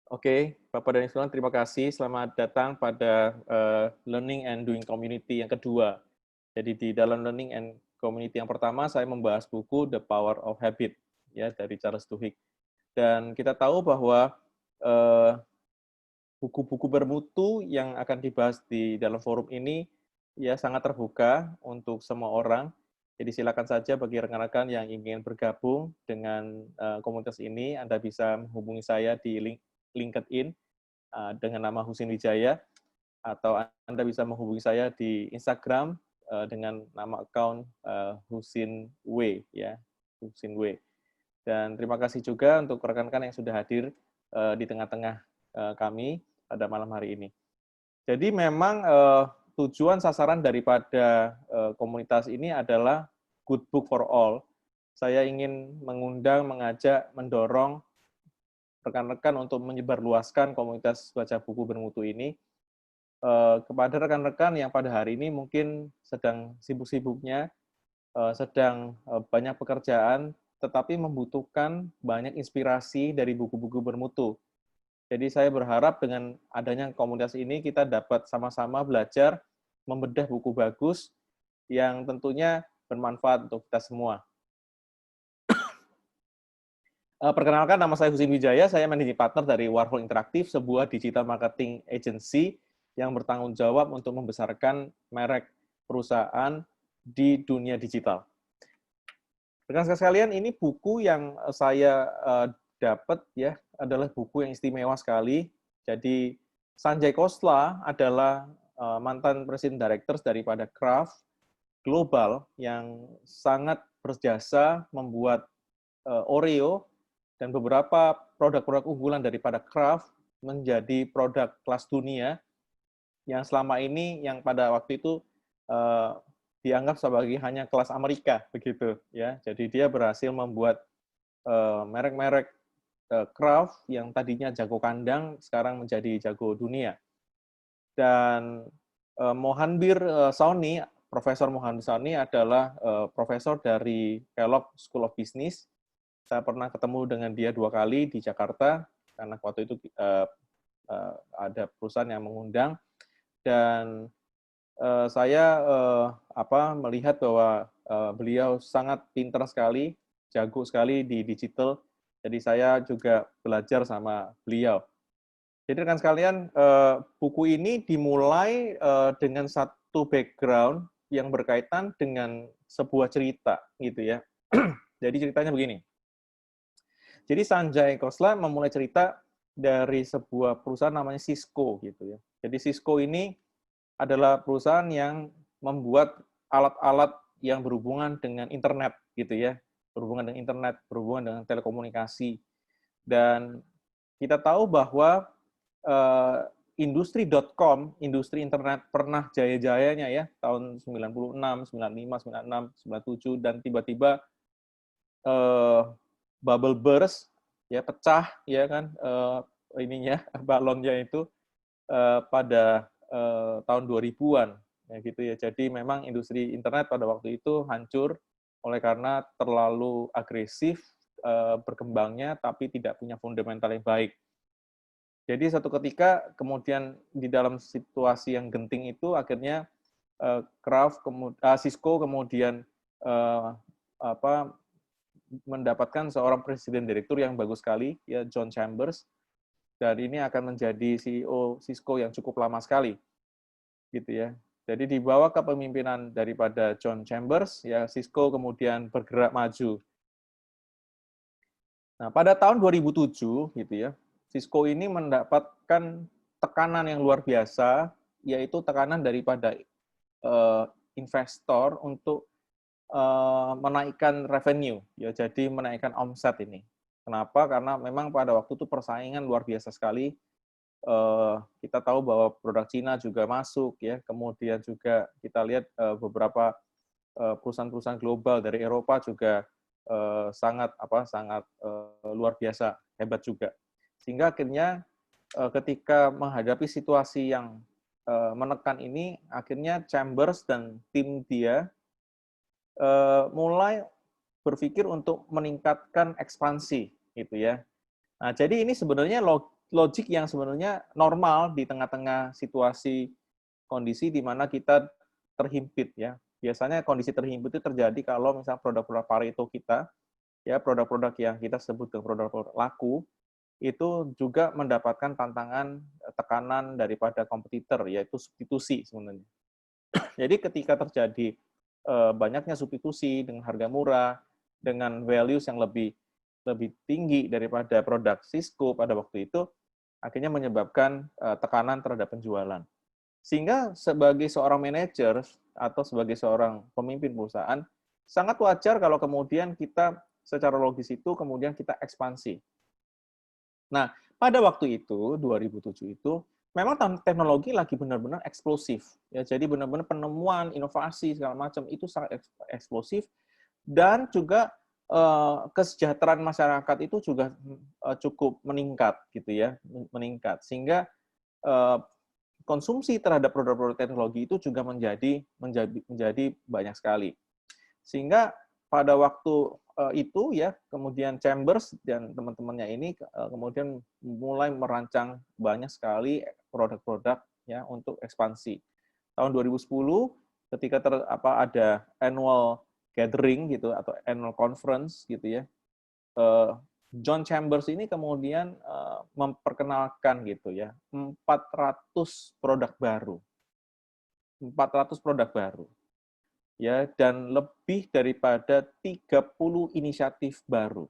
Oke, Bapak dan Ibu, terima kasih. Selamat datang pada Learning and Doing Community yang kedua. Jadi di dalam Learning and Community yang pertama, saya membahas buku The Power of Habit ya dari Charles Duhigg. Dan kita tahu bahwa eh, buku-buku bermutu yang akan dibahas di dalam forum ini ya sangat terbuka untuk semua orang. Jadi silakan saja bagi rekan-rekan yang ingin bergabung dengan komunitas ini, Anda bisa menghubungi saya di LinkedIn dengan nama Husin Wijaya, atau Anda bisa menghubungi saya di Instagram dengan nama account Husin W ya, Husin W. Dan terima kasih juga untuk rekan-rekan yang sudah hadir di tengah-tengah kami pada malam hari ini. Jadi memang tujuan sasaran daripada komunitas ini adalah good book for all. Saya ingin mengundang, mengajak, mendorong rekan-rekan untuk menyebarluaskan komunitas baca buku bermutu ini kepada rekan-rekan yang pada hari ini mungkin sedang sibuk-sibuknya, sedang banyak pekerjaan, tetapi membutuhkan banyak inspirasi dari buku-buku bermutu. Jadi saya berharap dengan adanya komunitas ini kita dapat sama-sama belajar membedah buku bagus yang tentunya bermanfaat untuk kita semua. Perkenalkan, nama saya Husin Wijaya, saya managing partner dari Warhol Interaktif, sebuah digital marketing agency yang bertanggung jawab untuk membesarkan merek perusahaan di dunia digital. Rekan-rekan sekalian, ini buku yang saya dapat ya adalah buku yang istimewa sekali. Jadi Sanjay Khosla adalah mantan presiden directors daripada Kraft Global yang sangat berjasa membuat Oreo dan beberapa produk-produk unggulan daripada Kraft menjadi produk kelas dunia yang selama ini yang pada waktu itu dianggap sebagai hanya kelas Amerika begitu ya. Jadi dia berhasil membuat merek-merek Kraft yang tadinya jago kandang sekarang menjadi jago dunia. Dan Mohanbir Sawhney, Profesor Mohanbir Sawhney adalah profesor dari Kellogg School of Business. Saya pernah ketemu dengan dia 2 kali di Jakarta karena waktu itu ada perusahaan yang mengundang, dan saya melihat bahwa beliau sangat pintar sekali, jago sekali di digital. Jadi saya juga belajar sama beliau. Jadi rekan sekalian, buku ini dimulai dengan satu background yang berkaitan dengan sebuah cerita, gitu ya. Jadi ceritanya begini. Jadi Sanjay Khosla memulai cerita dari sebuah perusahaan namanya Cisco, gitu ya. Jadi Cisco ini adalah perusahaan yang membuat alat-alat yang berhubungan dengan internet, gitu ya. Berhubungan dengan internet, berhubungan dengan telekomunikasi. Dan kita tahu bahwa industri.com, industri internet pernah jaya-jayanya ya, tahun 96, 95, 96, 97, dan tiba-tiba bubble burst, ya pecah, ya kan, ininya, balonnya itu pada tahun 2000-an, ya gitu ya. Jadi memang industri internet pada waktu itu hancur oleh karena terlalu agresif berkembangnya, tapi tidak punya fundamental yang baik. Jadi satu ketika kemudian di dalam situasi yang genting itu akhirnya Cisco kemudian mendapatkan seorang presiden direktur yang bagus sekali, ya John Chambers, dan ini akan menjadi CEO Cisco yang cukup lama sekali, gitu ya. Jadi di bawah kepemimpinan daripada John Chambers, ya Cisco kemudian bergerak maju. Nah, pada tahun 2007, gitu ya, Cisco ini mendapatkan tekanan yang luar biasa, yaitu tekanan daripada investor untuk menaikkan revenue, ya, jadi menaikkan omset ini. Kenapa? Karena memang pada waktu itu persaingan luar biasa sekali. Kita tahu bahwa produk Cina juga masuk, ya. Kemudian juga kita lihat beberapa perusahaan-perusahaan global dari Eropa juga sangat luar biasa hebat juga. Sehingga akhirnya ketika menghadapi situasi yang menekan ini, akhirnya Chambers dan tim dia mulai berpikir untuk meningkatkan ekspansi, gitu ya. Nah, jadi ini sebenarnya logik yang sebenarnya normal di tengah-tengah situasi kondisi di mana kita terhimpit ya. Biasanya kondisi terhimpit itu terjadi kalau misalnya produk-produk Pareto kita, ya produk-produk yang kita sebut dengan produk-produk laku, itu juga mendapatkan tantangan tekanan daripada kompetitor, yaitu substitusi sebenarnya. Jadi ketika terjadi banyaknya substitusi dengan harga murah, dengan values yang lebih tinggi daripada produk Cisco pada waktu itu, akhirnya menyebabkan tekanan terhadap penjualan. Sehingga sebagai seorang manajer atau sebagai seorang pemimpin perusahaan, sangat wajar kalau kemudian kita secara logis itu kemudian kita ekspansi. Nah, pada waktu itu, 2007 itu, memang teknologi lagi benar-benar eksplosif. Ya, jadi benar-benar penemuan, inovasi, segala macam itu sangat eksplosif. Dan juga kesejahteraan masyarakat itu juga cukup meningkat, gitu ya, meningkat. Sehingga konsumsi terhadap produk-produk teknologi itu juga menjadi banyak sekali. Sehingga pada waktu itu ya, kemudian Chambers dan teman-temannya ini kemudian mulai merancang banyak sekali produk-produk ya untuk ekspansi. Tahun 2010 ketika ada annual gathering gitu atau annual conference gitu ya, John Chambers ini kemudian memperkenalkan gitu ya 400 produk baru. 400 produk baru. Ya, dan lebih daripada 30 inisiatif baru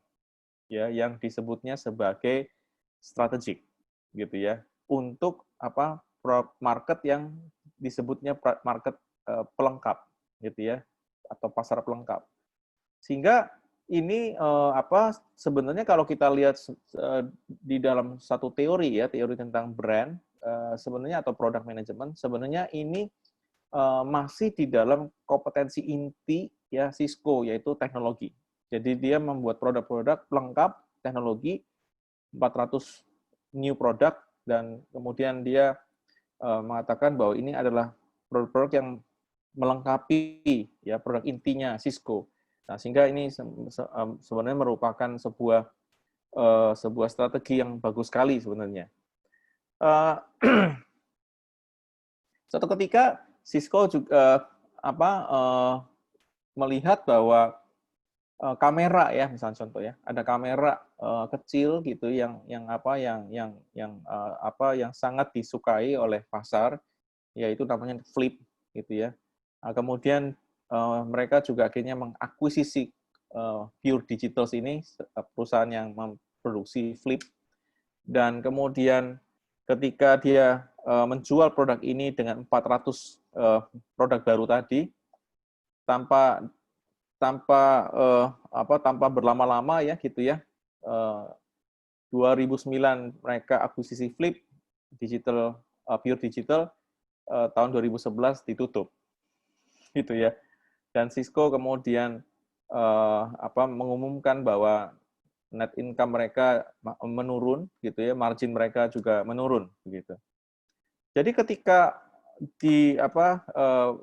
ya yang disebutnya sebagai strategik gitu ya untuk market yang disebutnya market pelengkap gitu ya atau pasar pelengkap. Sehingga ini sebenarnya kalau kita lihat di dalam satu teori ya, teori tentang brand sebenarnya atau product management, sebenarnya ini masih di dalam kompetensi inti ya Cisco, yaitu teknologi. Jadi dia membuat produk-produk pelengkap teknologi, 400 new product, dan kemudian dia mengatakan bahwa ini adalah produk-produk yang melengkapi ya produk intinya Cisco. Nah, sehingga ini sebenarnya merupakan sebuah strategi yang bagus sekali sebenarnya. Suatu ketika Cisco juga melihat bahwa kamera ya, misalnya contoh ya, ada kamera kecil gitu yang sangat disukai oleh pasar, yaitu namanya Flip gitu ya. Nah, kemudian mereka juga akhirnya mengakuisisi Pure Digital ini, perusahaan yang memproduksi Flip, dan kemudian ketika dia menjual produk ini dengan 400 produk baru tadi, tanpa berlama-lama ya gitu ya. 2009 mereka akuisisi Flip Digital, Pure Digital, tahun 2011 ditutup. Gitu ya. Dan Cisco kemudian mengumumkan bahwa net income mereka menurun gitu ya, margin mereka juga menurun begitu. Jadi ketika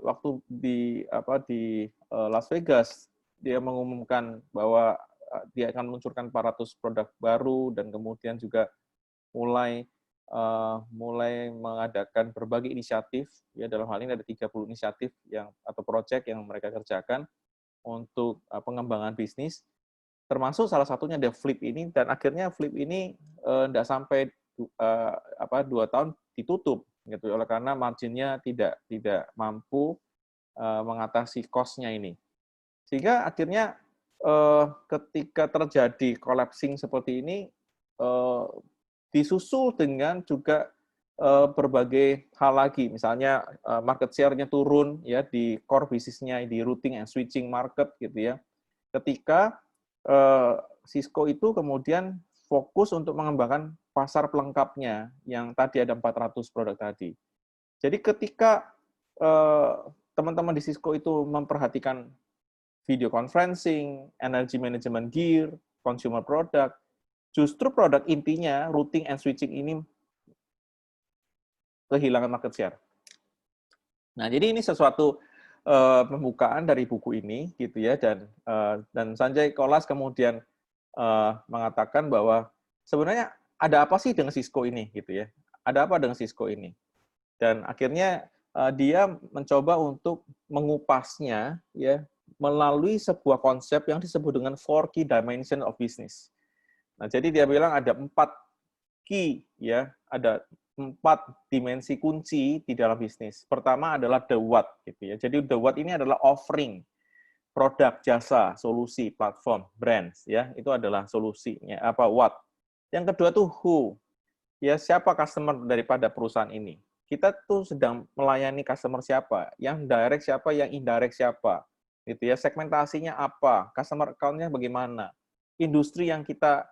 waktu di Las Vegas dia mengumumkan bahwa dia akan meluncurkan 400 produk baru dan kemudian juga mulai mengadakan berbagai inisiatif ya, dalam hal ini ada 30 inisiatif atau proyek yang mereka kerjakan untuk pengembangan bisnis, termasuk salah satunya ada Flip ini, dan akhirnya Flip ini tidak sampai 2 tahun ditutup gitu, oleh karena marginnya tidak mampu mengatasi cost-nya ini. Sehingga akhirnya ketika terjadi collapsing seperti ini, disusul dengan juga berbagai hal lagi, misalnya market share-nya turun ya di core bisnisnya, di routing and switching market gitu ya. Ketika Cisco itu kemudian fokus untuk mengembangkan pasar pelengkapnya yang tadi ada 400 produk tadi. Jadi ketika teman-teman di Cisco itu memperhatikan video conferencing, energy management gear, consumer product, justru produk intinya routing and switching ini kehilangan market share. Nah, jadi ini sesuatu pembukaan dari buku ini gitu ya, dan Sanjay Kolas kemudian mengatakan bahwa sebenarnya ada apa sih dengan Cisco ini gitu ya? Ada apa dengan Cisco ini? Dan akhirnya dia mencoba untuk mengupasnya ya melalui sebuah konsep yang disebut dengan 4 key dimension of business. Nah, jadi dia bilang ada 4 key ya, ada 4 dimensi kunci di dalam bisnis. Pertama adalah the what gitu ya. Jadi the what ini adalah offering, produk, jasa, solusi, platform, brands ya. Itu adalah solusinya apa what. Yang kedua tuh who. Ya, siapa customer daripada perusahaan ini? Kita tuh sedang melayani customer siapa? Yang direct siapa, yang indirect siapa? Gitu ya. Segmentasinya apa? Customer account-nya bagaimana? Industri yang kita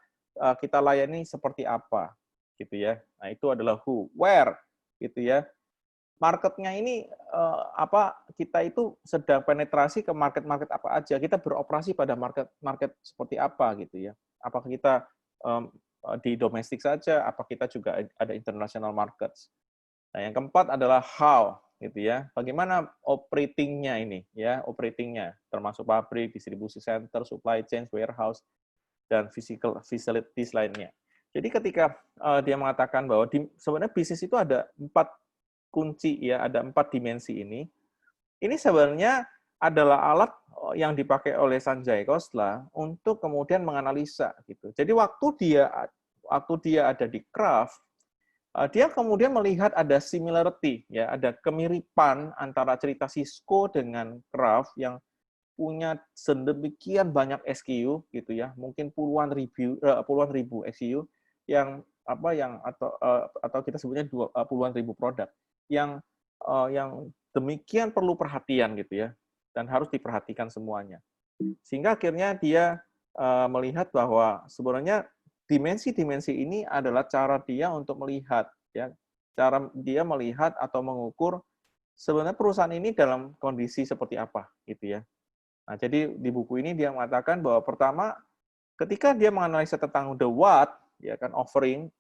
layani seperti apa? Gitu ya. Nah, itu adalah who. Where? Gitu ya. Marketnya ini apa kita itu sedang penetrasi ke market-market apa aja? Kita beroperasi pada market-market seperti apa gitu ya? Apakah kita di domestik saja? Apa kita juga ada international markets? Nah, yang keempat adalah how gitu ya. Bagaimana operatingnya ini ya, operatingnya termasuk pabrik, distribusi center, supply chain, warehouse, dan physical facilities lainnya. Jadi ketika dia mengatakan bahwa sebenarnya bisnis itu ada 4 kunci ya, ada 4 dimensi ini sebenarnya adalah alat yang dipakai oleh Sanjay Khosla untuk kemudian menganalisa gitu. Jadi waktu dia ada di Craft, dia kemudian melihat ada similarity ya, ada kemiripan antara cerita Cisco dengan Craft yang punya sedemikian banyak SKU gitu ya, mungkin puluhan ribu SKU yang atau kita sebutnya puluhan ribu produk yang demikian perlu perhatian gitu ya, dan harus diperhatikan semuanya. Sehingga akhirnya dia melihat bahwa sebenarnya dimensi-dimensi ini adalah cara dia untuk melihat ya, cara dia melihat atau mengukur sebenarnya perusahaan ini dalam kondisi seperti apa gitu ya. Nah, jadi di buku ini dia mengatakan bahwa pertama ketika dia menganalisa tentang the what ya kan offering,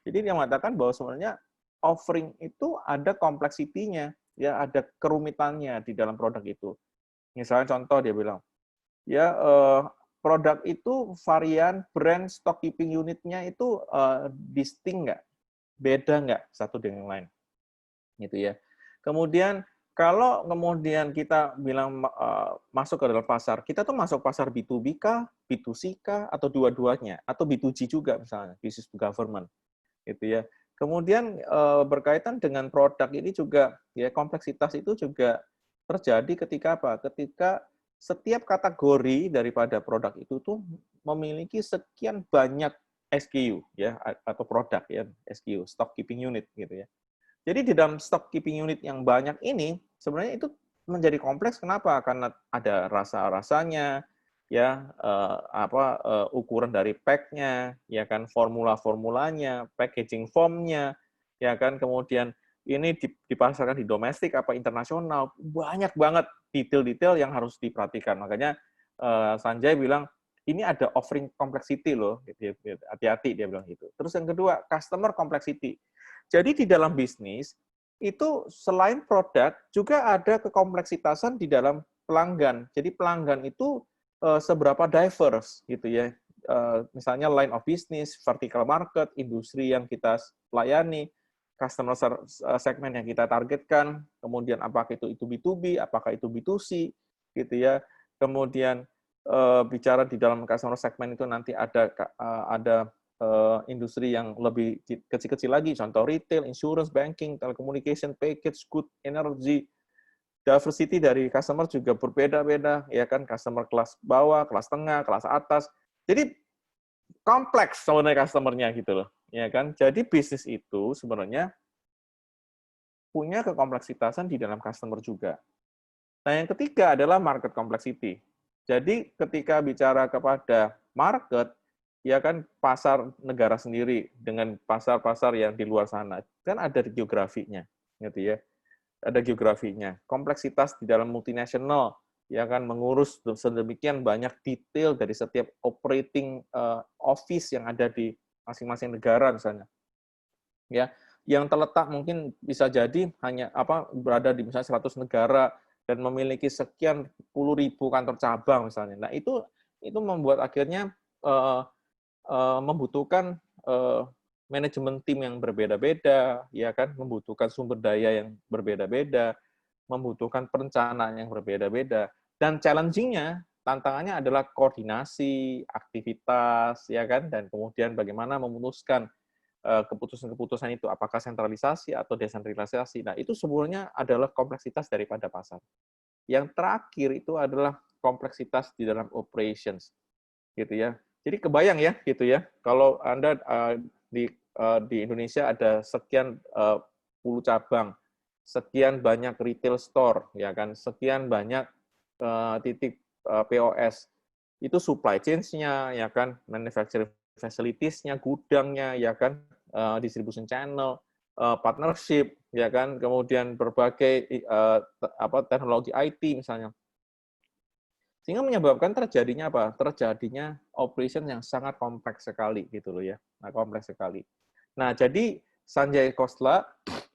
jadi dia mengatakan bahwa sebenarnya offering itu ada kompleksitinya, ya ada kerumitannya di dalam produk itu. Misalnya contoh dia bilang, ya produk itu varian brand stock keeping unitnya itu distinct nggak, beda nggak satu dengan yang lain, gitu ya. Kemudian kalau kemudian kita bilang masuk ke dalam pasar, kita tuh masuk pasar B2B kah, B2C kah, atau dua-duanya, atau B2G juga misalnya, business to government, gitu ya. Kemudian berkaitan dengan produk ini juga ya kompleksitas itu juga terjadi ketika apa? Ketika setiap kategori daripada produk itu tuh memiliki sekian banyak SKU ya atau produk ya SKU, stock keeping unit gitu ya. Jadi di dalam stock keeping unit yang banyak ini sebenarnya itu menjadi kompleks. Kenapa? Karena ada rasa-rasanya, ya ukuran dari pack-nya, ya kan formula-formulanya, packaging form-nya, ya kan kemudian ini dipasarkan di domestik apa internasional, banyak banget detail-detail yang harus diperhatikan. Makanya Sanjay bilang ini ada offering complexity loh, hati-hati dia bilang gitu. Terus yang kedua, customer complexity. Jadi di dalam bisnis itu selain produk juga ada kekompleksitasan di dalam pelanggan. Jadi pelanggan itu seberapa diverse gitu ya. Misalnya line of business, vertical market, industri yang kita layani, customer segment yang kita targetkan, kemudian apakah itu B2B, apakah itu B2C gitu ya. Kemudian bicara di dalam customer segment itu nanti ada industri yang lebih kecil-kecil lagi, contoh retail, insurance, banking, telecommunication, package, good, energy. Diversity dari customer juga berbeda-beda, ya kan, customer kelas bawah, kelas tengah, kelas atas. Jadi kompleks sebenarnya customer-nya gitu loh, ya kan. Jadi bisnis itu sebenarnya punya kekompleksitasan di dalam customer juga. Nah, yang ketiga adalah market complexity. Jadi ketika bicara kepada market, ya kan pasar negara sendiri dengan pasar-pasar yang di luar sana kan ada geografinya gitu ya, ada geografinya, kompleksitas di dalam multinasional ya kan mengurus sedemikian banyak detail dari setiap operating office yang ada di masing-masing negara misalnya ya, yang terletak mungkin bisa jadi hanya berada di misalnya 100 negara dan memiliki sekian puluh ribu kantor cabang misalnya. Nah itu membuat akhirnya membutuhkan manajemen tim yang berbeda-beda, ya kan, membutuhkan sumber daya yang berbeda-beda, membutuhkan perencanaan yang berbeda-beda, dan challenging-nya, tantangannya adalah koordinasi, aktivitas, ya kan, dan kemudian bagaimana memutuskan keputusan-keputusan itu, apakah sentralisasi atau desentralisasi. Nah, itu sebenarnya adalah kompleksitas daripada pasar. Yang terakhir itu adalah kompleksitas di dalam operations, gitu ya. Jadi kebayang ya, gitu ya, kalau Anda di Indonesia ada sekian puluh cabang, sekian banyak retail store, ya kan, sekian banyak titik POS, itu supply chain-nya, ya kan, manufacturing facilities-nya, gudangnya, ya kan, distribution channel, partnership, ya kan, kemudian berbagai teknologi IT misalnya. Sehingga menyebabkan terjadinya apa? Terjadinya operation yang sangat kompleks sekali gitu loh ya. Nah, kompleks sekali. Nah, jadi Sanjay Khosla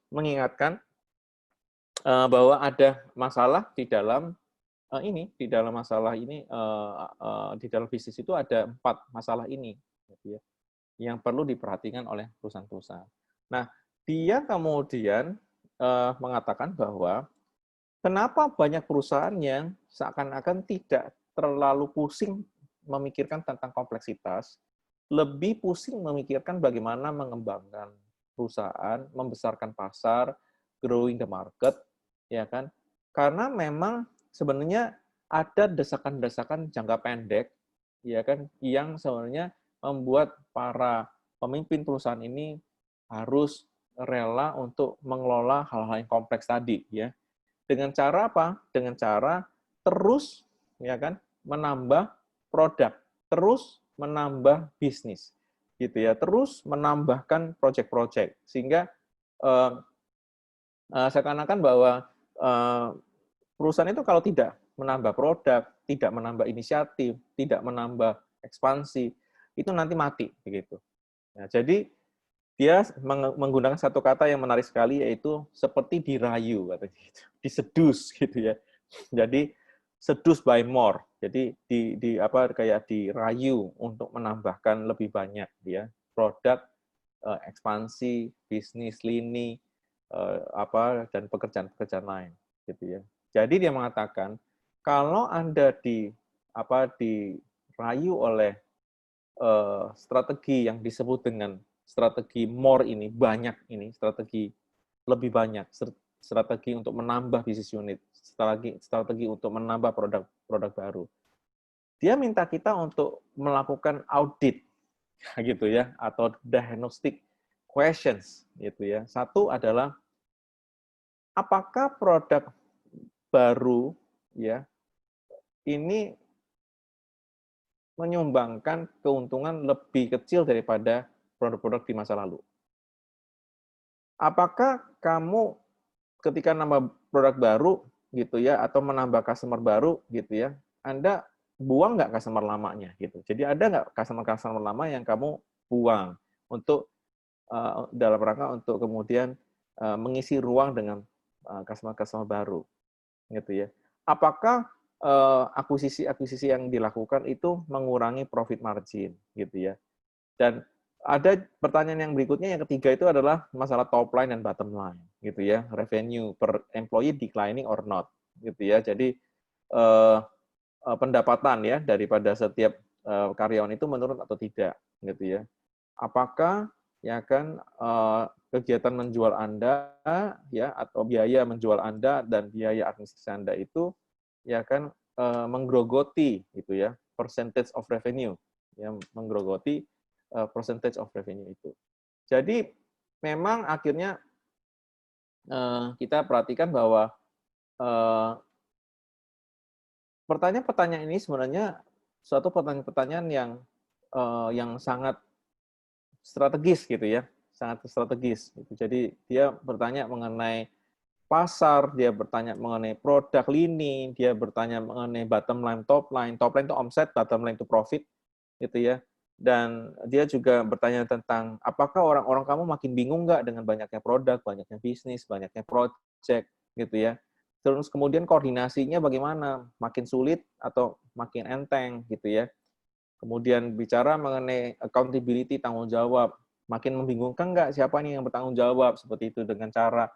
mengingatkan bahwa ada masalah di dalam di dalam masalah ini di dalam bisnis itu ada 4 masalah ini gitu ya, yang perlu diperhatikan oleh perusahaan-perusahaan. Nah, dia kemudian mengatakan bahwa kenapa banyak perusahaan yang seakan-akan tidak terlalu pusing memikirkan tentang kompleksitas, lebih pusing memikirkan bagaimana mengembangkan perusahaan, membesarkan pasar, growing the market, ya kan? Karena memang sebenarnya ada desakan-desakan jangka pendek, ya kan, yang sebenarnya membuat para pemimpin perusahaan ini harus rela untuk mengelola hal-hal yang kompleks tadi, ya. Dengan cara apa? Dengan cara terus, ya kan, menambah produk, terus menambah bisnis, gitu ya, terus menambahkan project-project, sehingga seakan-akan bahwa perusahaan itu kalau tidak menambah produk, tidak menambah inisiatif, tidak menambah ekspansi, itu nanti mati, begitu. Nah, jadi dia menggunakan satu kata yang menarik sekali, yaitu seperti dirayu, katanya gitu. Disedus gitu ya. Jadi seduce by more. Jadi kayak dirayu untuk menambahkan lebih banyak ya produk, ekspansi, bisnis lini, dan pekerjaan-pekerjaan lain gitu ya. Jadi dia mengatakan kalau Anda dirayu oleh strategi yang disebut dengan strategi more ini, banyak ini, strategi lebih banyak, strategi untuk menambah bisnis unit, strategi untuk menambah produk baru. Dia minta kita untuk melakukan audit, gitu ya, atau diagnostic questions, gitu ya. Satu adalah apakah produk baru, ya, ini menyumbangkan keuntungan lebih kecil daripada produk-produk di masa lalu. Apakah kamu ketika nambah produk baru gitu ya, atau menambah customer baru gitu ya, Anda buang nggak customer lamanya gitu. Jadi ada nggak customer lama yang kamu buang untuk dalam rangka untuk kemudian mengisi ruang dengan customer baru gitu ya. Apakah akuisisi yang dilakukan itu mengurangi profit margin gitu ya. Dan ada pertanyaan yang berikutnya, yang ketiga itu adalah masalah top line dan bottom line gitu ya. Revenue per employee declining or not gitu ya. Jadi pendapatan ya daripada setiap karyawan itu menurun atau tidak gitu ya. Apakah ya kan kegiatan menjual Anda ya atau biaya menjual Anda dan biaya administrasi Anda itu ya kan menggerogoti gitu ya percentage of revenue, yang menggerogoti percentage of revenue itu. Jadi memang akhirnya kita perhatikan bahwa pertanyaan-pertanyaan ini sebenarnya suatu pertanyaan-pertanyaan yang sangat strategis gitu ya, sangat strategis. Gitu. Jadi dia bertanya mengenai pasar, dia bertanya mengenai produk lini, dia bertanya mengenai bottom line, top line itu omset, bottom line itu profit, gitu ya. Dan dia juga bertanya tentang apakah orang-orang kamu makin bingung nggak dengan banyaknya produk, banyaknya bisnis, banyaknya project, gitu ya. Terus kemudian koordinasinya bagaimana, makin sulit atau makin enteng, gitu ya. Kemudian bicara mengenai accountability, tanggung jawab, Makin membingungkan nggak siapa nih yang bertanggung jawab seperti itu dengan cara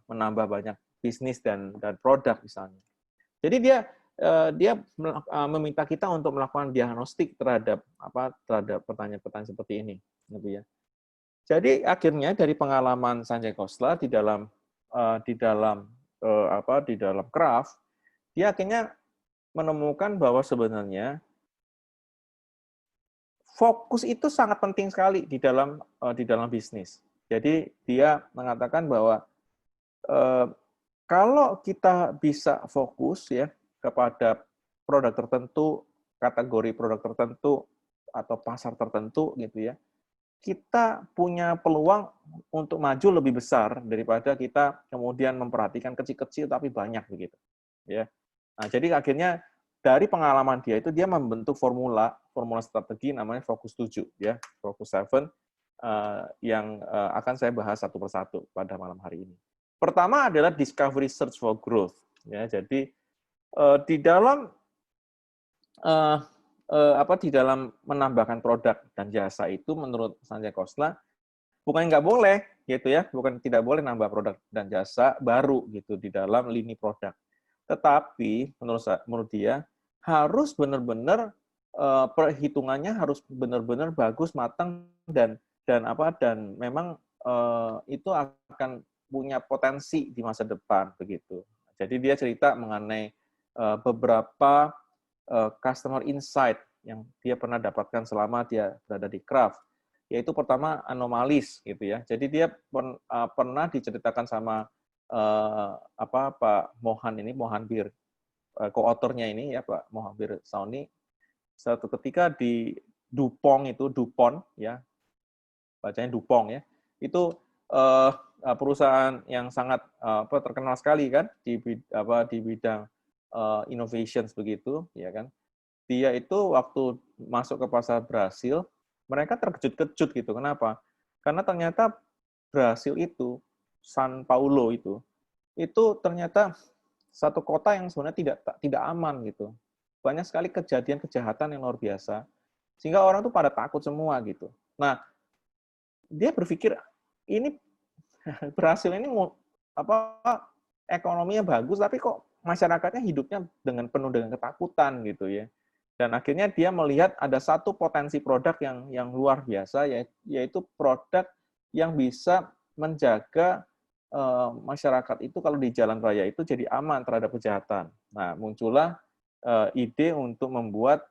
menambah banyak bisnis dan produk misalnya. Jadi dia meminta kita untuk melakukan diagnostik terhadap pertanyaan-pertanyaan seperti ini, gitu ya. Jadi akhirnya dari pengalaman Sanjay Khosla di dalam craft, dia akhirnya menemukan bahwa sebenarnya fokus itu sangat penting sekali di dalam bisnis. Jadi dia mengatakan bahwa kalau kita bisa fokus ya kepada produk tertentu, kategori produk tertentu atau pasar tertentu gitu ya, kita punya peluang untuk maju lebih besar daripada kita kemudian memperhatikan kecil-kecil tapi banyak begitu. Ya. Nah, jadi akhirnya dari pengalaman dia itu dia membentuk formula strategi namanya Focus 7 ya, Focus 7 yang akan saya bahas satu persatu pada malam hari ini. Pertama adalah discovery search for growth ya. Jadi di dalam di dalam menambahkan produk dan jasa itu menurut Sanjay Khosla bukan nggak boleh gitu ya, bukan tidak boleh nambah produk dan jasa baru gitu di dalam lini produk. Tetapi menurut dia harus benar-benar perhitungannya harus benar-benar bagus, matang dan memang itu akan punya potensi di masa depan begitu. Jadi dia cerita mengenai beberapa customer insight yang dia pernah dapatkan selama dia berada di craft, yaitu pertama anomalis gitu ya. Jadi dia pernah diceritakan sama Pak Mohan Bir, co-authornya ini ya Pak Mohan Bir Sauni, suatu ketika di Dupont ya, bacanya Dupont ya, itu perusahaan yang sangat terkenal sekali kan di bidang innovations begitu ya kan. Dia itu waktu masuk ke pasar Brasil, mereka terkejut-kejut gitu. Kenapa? Karena ternyata Brasil itu, São Paulo itu ternyata satu kota yang sebenarnya tidak aman gitu. Banyak sekali kejadian kejahatan yang luar biasa, sehingga orang tuh pada takut semua gitu. Nah, dia berpikir ini Brasil ini ekonominya bagus, tapi kok masyarakatnya hidupnya penuh dengan ketakutan gitu ya. Dan akhirnya dia melihat ada satu potensi produk yang luar biasa, yaitu produk yang bisa menjaga masyarakat itu kalau di jalan raya itu jadi aman terhadap kejahatan. Nah, muncullah ide untuk membuat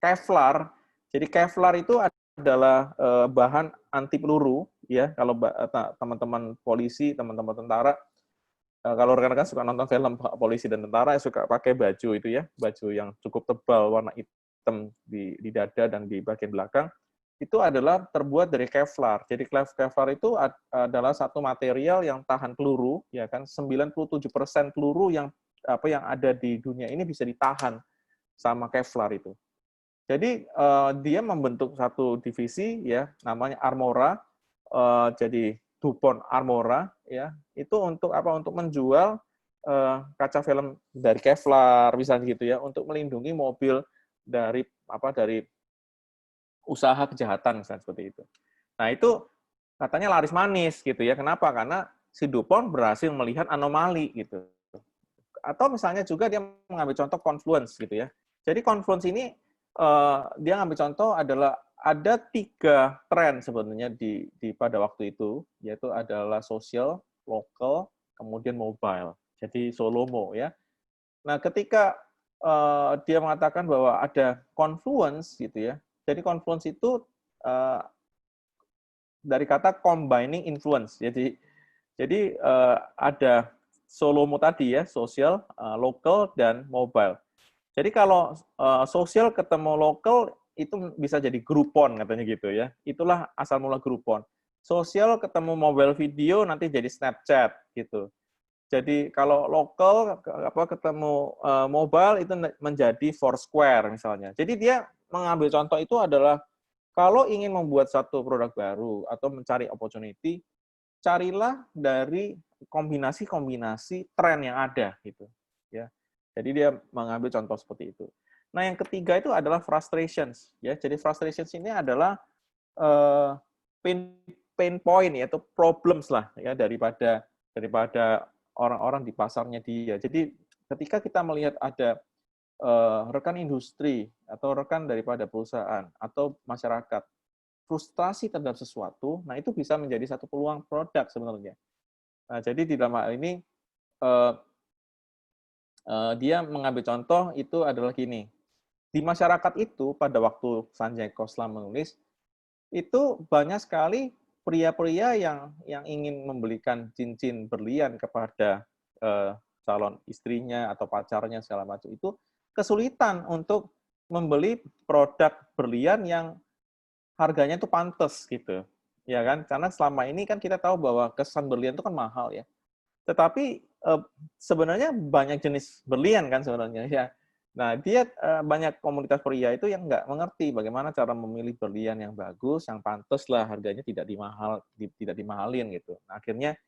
Kevlar. Jadi Kevlar itu adalah bahan anti peluru, ya. Kalau teman-teman polisi, teman-teman tentara, kalau rekan-rekan suka nonton film polisi dan tentara, suka pakai baju itu ya, baju yang cukup tebal warna hitam di dada dan di bagian belakang, itu adalah terbuat dari Kevlar. Jadi Kevlar itu adalah satu material yang tahan peluru, ya kan, 97% peluru yang ada di dunia ini bisa ditahan sama Kevlar itu. Jadi dia membentuk satu divisi ya, namanya Armora. Jadi Dupont Armora ya, itu untuk untuk menjual kaca film dari Kevlar misalnya gitu ya, untuk melindungi mobil dari usaha kejahatan misalnya seperti itu. Nah, itu katanya laris manis gitu ya. Kenapa? Karena si Dupont berhasil melihat anomali gitu. Atau misalnya juga dia mengambil contoh Confluence gitu ya. Jadi Confluence ini dia ngambil contoh adalah ada 3 tren sebenarnya pada waktu itu, yaitu adalah sosial, lokal, kemudian mobile. Jadi Solomo ya. Nah, ketika dia mengatakan bahwa ada confluence gitu ya. Jadi confluence itu dari kata combining influence. Jadi ada Solomo tadi ya, sosial, lokal dan mobile. Jadi kalau sosial ketemu lokal itu bisa jadi Groupon katanya gitu ya. Itulah asal mula Groupon. Sosial ketemu mobile video nanti jadi Snapchat gitu. Jadi kalau lokal ketemu mobile itu menjadi Foursquare misalnya. Jadi dia mengambil contoh itu adalah kalau ingin membuat satu produk baru atau mencari opportunity, carilah dari kombinasi-kombinasi tren yang ada gitu ya. Jadi dia mengambil contoh seperti itu. Nah, yang ketiga itu adalah frustrations ya. Jadi frustrations ini adalah uh, pain pain point ya, atau problems lah ya daripada orang-orang di pasarnya dia. Jadi ketika kita melihat ada rekan industri atau rekan daripada perusahaan atau masyarakat frustrasi terhadap sesuatu, nah itu bisa menjadi satu peluang produk sebenarnya. Nah, jadi di dalam hal ini uh, dia mengambil contoh itu adalah gini. Di masyarakat itu pada waktu Sanjay Khosla menulis itu banyak sekali pria-pria yang ingin membelikan cincin berlian kepada calon istrinya atau pacarnya segala macam itu kesulitan untuk membeli produk berlian yang harganya itu pantas gitu. Ya kan? Karena selama ini kan kita tahu bahwa kesan berlian itu kan mahal ya. Tetapi sebenarnya banyak jenis berlian kan sebenarnya ya. Nah, dia banyak komunitas pria itu yang nggak mengerti bagaimana cara memilih berlian yang bagus, yang pantas lah harganya tidak dimahalin gitu. Nah, akhirnya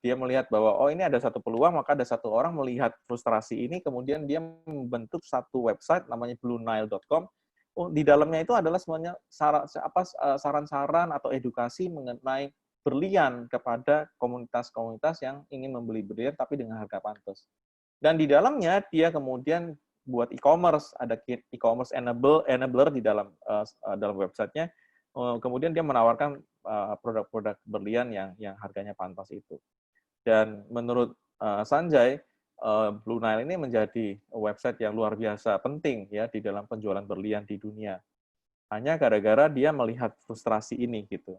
dia melihat bahwa oh ini ada satu peluang, maka ada satu orang melihat frustrasi ini, kemudian dia membentuk satu website namanya BlueNile.com. Oh, di dalamnya itu adalah semuanya saran-saran atau edukasi mengenai berlian kepada komunitas-komunitas yang ingin membeli berlian tapi dengan harga pantas. Dan di dalamnya dia kemudian buat e-commerce, ada e-commerce enabler di dalam websitenya. Kemudian dia menawarkan produk-produk berlian yang harganya pantas itu. Dan menurut Sanjay, Blue Nile ini menjadi website yang luar biasa penting ya di dalam penjualan berlian di dunia. Hanya gara-gara dia melihat frustrasi ini gitu.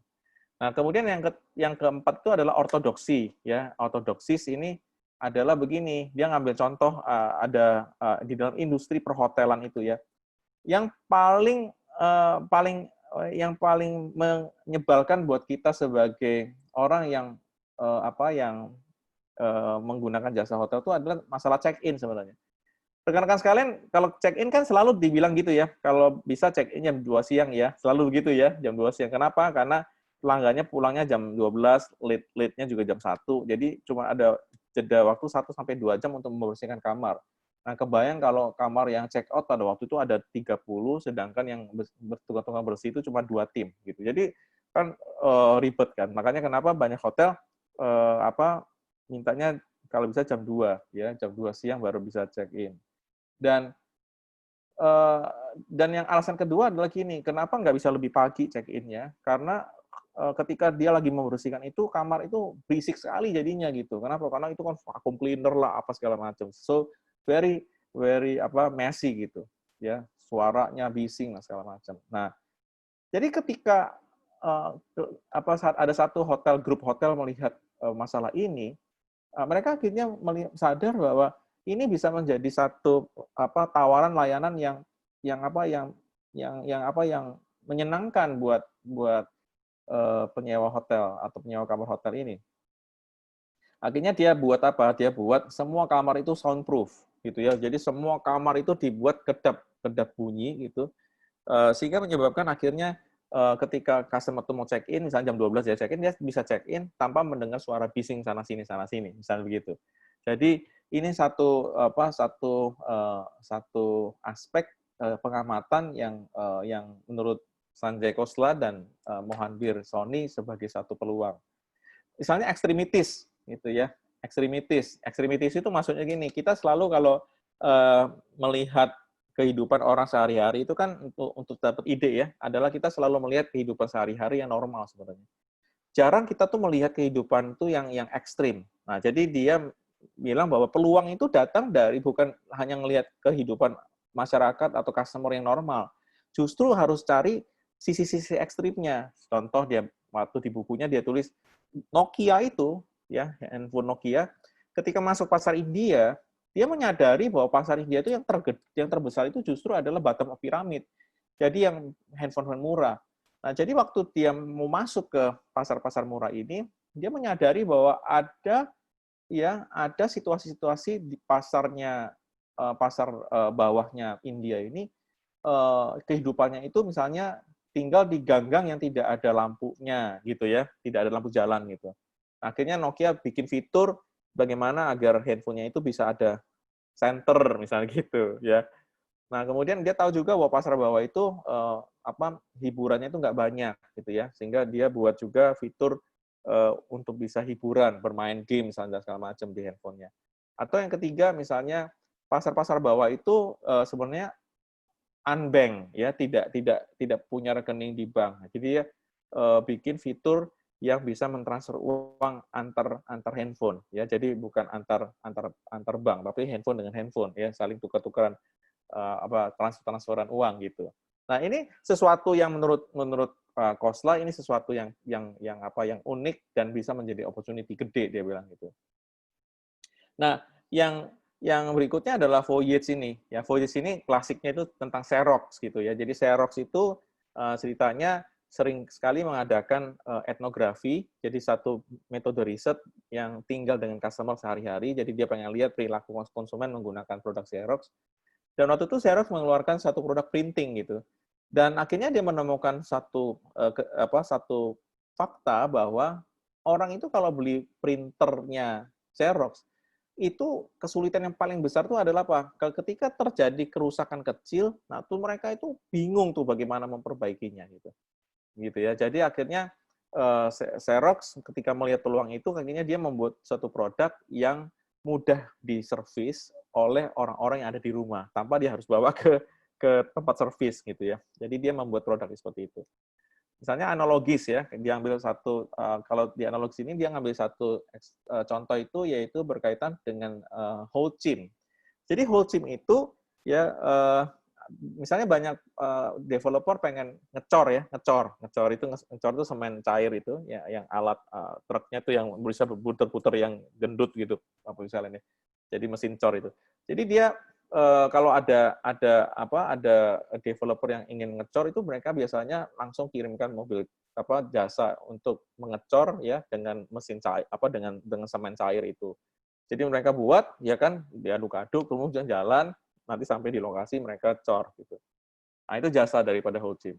Nah, kemudian yang keempat itu adalah ortodoksi ya. Ortodoksis ini adalah begini, dia ngambil contoh ada di dalam industri perhotelan itu ya. Yang yang paling menyebalkan buat kita sebagai orang yang menggunakan jasa hotel itu adalah masalah check-in sebenarnya. Rekan-rekan sekalian, kalau check-in kan selalu dibilang gitu ya, kalau bisa check-in jam 2 siang ya, selalu begitu ya, jam 2 siang. Kenapa? Karena pelanggannya pulangnya jam 12, late-nya juga jam 1, jadi cuma ada jeda waktu 1-2 jam untuk membersihkan kamar. Nah, kebayang kalau kamar yang check out pada waktu itu ada 30, sedangkan yang bertukar-tukar bersih itu cuma 2 tim gitu. Jadi kan ribet kan. Makanya kenapa banyak hotel mintanya kalau bisa jam 2 ya, jam 2 siang baru bisa check-in. Dan uh, dan yang alasan kedua adalah gini, kenapa nggak bisa lebih pagi check-in-nya? Karena ketika dia lagi membersihkan itu, kamar itu berisik sekali jadinya gitu. Kenapa? Karena itu kan vacuum cleaner lah, apa segala macam. So, very, very messy gitu. Ya, suaranya bising lah segala macam. Nah, jadi ketika saat ada satu grup hotel melihat masalah ini, mereka akhirnya sadar bahwa ini bisa menjadi satu tawaran layanan yang menyenangkan buat penyewa hotel atau penyewa kamar hotel ini. Akhirnya dia buat apa? Dia buat semua kamar itu soundproof gitu ya. Jadi semua kamar itu dibuat kedap bunyi gitu. Sehingga menyebabkan akhirnya ketika customer itu mau check-in, misalnya jam 12 dia check-in, dia bisa check-in tanpa mendengar suara bising sana-sini, misalnya begitu. Jadi ini satu aspek pengamatan yang menurut Sanjay Khosla dan Mohanbir Soni sebagai satu peluang. Misalnya ekstremitis, gitu ya. Ekstremitis itu maksudnya gini, kita selalu kalau melihat kehidupan orang sehari-hari itu kan untuk dapat ide ya, adalah kita selalu melihat kehidupan sehari-hari yang normal sebenarnya. Jarang kita tuh melihat kehidupan tuh yang ekstrim. Nah, jadi dia bilang bahwa peluang itu datang dari bukan hanya melihat kehidupan masyarakat atau customer yang normal. Justru harus cari sisi-sisi ekstrimnya. Contoh dia waktu di bukunya dia tulis Nokia itu ya, handphone Nokia ketika masuk pasar India, dia menyadari bahwa pasar India itu yang terbesar itu justru adalah bottom of pyramid. Jadi yang handphone murah. Nah, jadi waktu dia mau masuk ke pasar-pasar murah ini, dia menyadari bahwa ada situasi-situasi di pasarnya pasar bawahnya India ini kehidupannya itu misalnya tinggal di gang-gang yang tidak ada lampunya gitu ya, tidak ada lampu jalan gitu. Akhirnya Nokia bikin fitur bagaimana agar handphonenya itu bisa ada center misalnya gitu ya. Nah, kemudian dia tahu juga bahwa pasar bawah itu hiburannya itu nggak banyak gitu ya, sehingga dia buat juga fitur untuk bisa hiburan, bermain game misalnya segala macam di handphonenya. Atau yang ketiga misalnya pasar-pasar bawah itu sebenarnya unbank ya, tidak punya rekening di bank. Jadi dia bikin fitur yang bisa mentransfer uang antar handphone ya. Jadi bukan antar bank, tapi handphone dengan handphone ya, saling tukar-tukaran transferan uang gitu. Nah, ini sesuatu yang menurut Khosla ini sesuatu yang unik dan bisa menjadi opportunity gede, dia bilang gitu. Nah, yang berikutnya adalah Voyage ini. Ya, Voyage ini klasiknya itu tentang Xerox gitu ya. Jadi Xerox itu ceritanya sering sekali mengadakan etnografi, jadi satu metode riset yang tinggal dengan customer sehari-hari. Jadi dia pengen lihat perilaku konsumen menggunakan produk Xerox. Dan waktu itu Xerox mengeluarkan satu produk printing gitu. Dan akhirnya dia menemukan satu fakta bahwa orang itu kalau beli printernya Xerox itu kesulitan yang paling besar itu adalah apa? Ketika terjadi kerusakan kecil, nah tuh mereka itu bingung tuh bagaimana memperbaikinya gitu. Gitu ya. Jadi akhirnya Xerox ketika melihat peluang itu, akhirnya dia membuat satu produk yang mudah diservis oleh orang-orang yang ada di rumah tanpa dia harus bawa ke tempat servis gitu ya. Jadi dia membuat produk seperti itu. Misalnya analogis ya, dia ambil satu kalau di analogis ini dia ngambil satu contoh itu yaitu berkaitan dengan HoldChim. Jadi HoldChim itu ya misalnya banyak developer pengen ngecor itu semen cair itu ya, yang alat truknya itu yang bisa berputar-putar yang gendut gitu apa misalnya. Jadi mesin cor itu. Jadi dia kalau ada developer yang ingin ngecor itu mereka biasanya langsung kirimkan mobil jasa untuk mengecor ya dengan mesin cair dengan semen cair itu. Jadi mereka buat ya kan diaduk-aduk kemudian jalan nanti sampai di lokasi mereka cor gitu. Nah, itu jasa daripada HoldChim.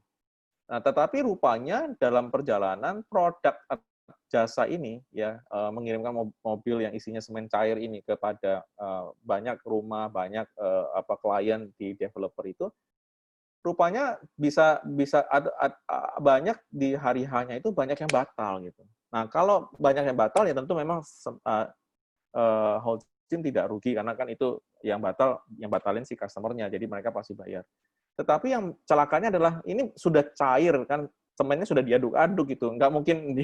Nah, tetapi rupanya dalam perjalanan produk jasa ini ya mengirimkan mobil yang isinya semen cair ini kepada banyak rumah, banyak klien di developer itu rupanya bisa banyak di hari hanya itu banyak yang batal gitu. Nah, kalau banyak yang batal ya tentu memang HoldChim tidak rugi karena kan itu yang batalin si customer-nya, jadi mereka pasti bayar. Tetapi yang celakanya adalah ini sudah cair kan, semennya sudah diaduk-aduk gitu, nggak mungkin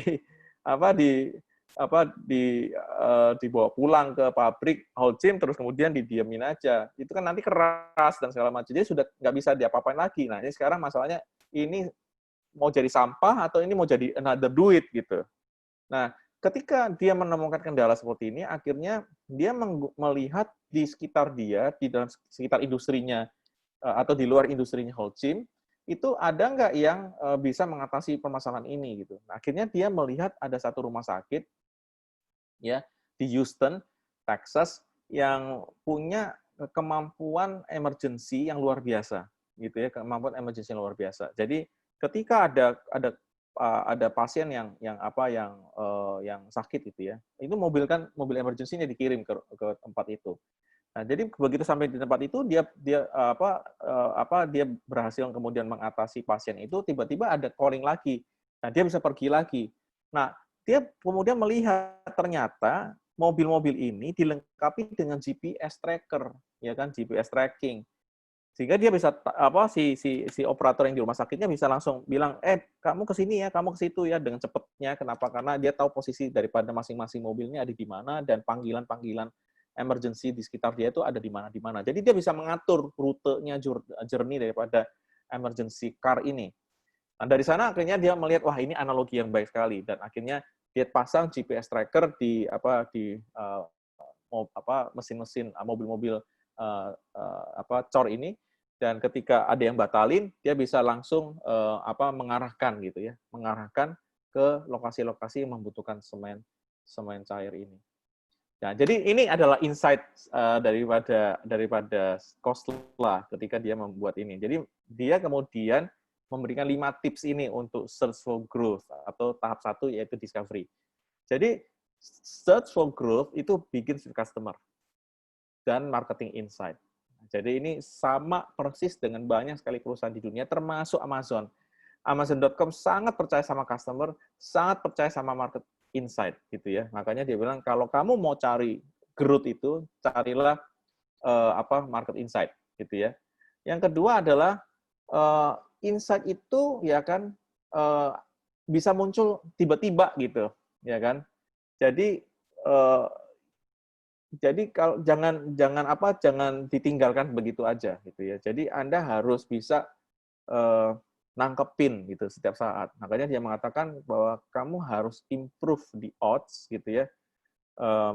dibawa pulang ke pabrik HoldChim terus kemudian didiemin aja. Itu kan nanti keras dan segala macam. Jadi sudah nggak bisa diapa-apain lagi. Nah, ini sekarang masalahnya ini mau jadi sampah atau ini mau jadi another duit gitu. Nah, ketika dia menemukan kendala seperti ini, akhirnya dia melihat di sekitar dia, di dalam sekitar industrinya atau di luar industrinya HoldChim, itu ada nggak yang bisa mengatasi permasalahan ini gitu. Nah, akhirnya dia melihat ada satu rumah sakit ya di Houston, Texas yang punya kemampuan emergency yang luar biasa gitu ya, kemampuan emergency yang luar biasa. Jadi ketika ada pasien yang sakit gitu ya, itu mobil emergency-nya dikirim ke tempat itu. Nah, jadi begitu sampai di tempat itu dia berhasil kemudian mengatasi pasien itu, tiba-tiba ada calling lagi. Nah, dia bisa pergi lagi. Nah, dia kemudian melihat ternyata mobil-mobil ini dilengkapi dengan GPS tracker, ya kan, GPS tracking. Sehingga dia bisa si operator yang di rumah sakitnya bisa langsung bilang, kamu ke sini ya, kamu ke situ ya dengan cepatnya. Kenapa? Karena dia tahu posisi daripada masing-masing mobilnya ada di mana dan panggilan-panggilan emergency di sekitar dia itu ada di mana. Jadi dia bisa mengatur rutenya journey daripada emergency car ini. Nah, dari sana akhirnya dia melihat wah ini analogi yang baik sekali dan akhirnya dia pasang GPS tracker di mesin-mesin mobil-mobil cor ini dan ketika ada yang batalin dia bisa langsung mengarahkan gitu ya, mengarahkan ke lokasi-lokasi yang membutuhkan semen cair ini. Nah, jadi ini adalah insight daripada Khosla ketika dia membuat ini. Jadi dia kemudian memberikan 5 tips ini untuk search for growth atau tahap 1 yaitu discovery. Jadi search for growth itu begins with customer dan marketing insight. Jadi ini sama persis dengan banyak sekali perusahaan di dunia, termasuk Amazon. Amazon.com sangat percaya sama customer, sangat percaya sama market insight gitu ya. Makanya dia bilang kalau kamu mau cari growth itu, carilah market insight gitu ya. Yang kedua adalah insight itu ya kan eh, bisa muncul tiba-tiba gitu, ya kan. Jadi eh, kalau jangan ditinggalkan begitu aja gitu ya. Jadi Anda harus bisa eh, nangkepin gitu setiap saat. Makanya dia mengatakan bahwa kamu harus improve the odds gitu ya. Eh,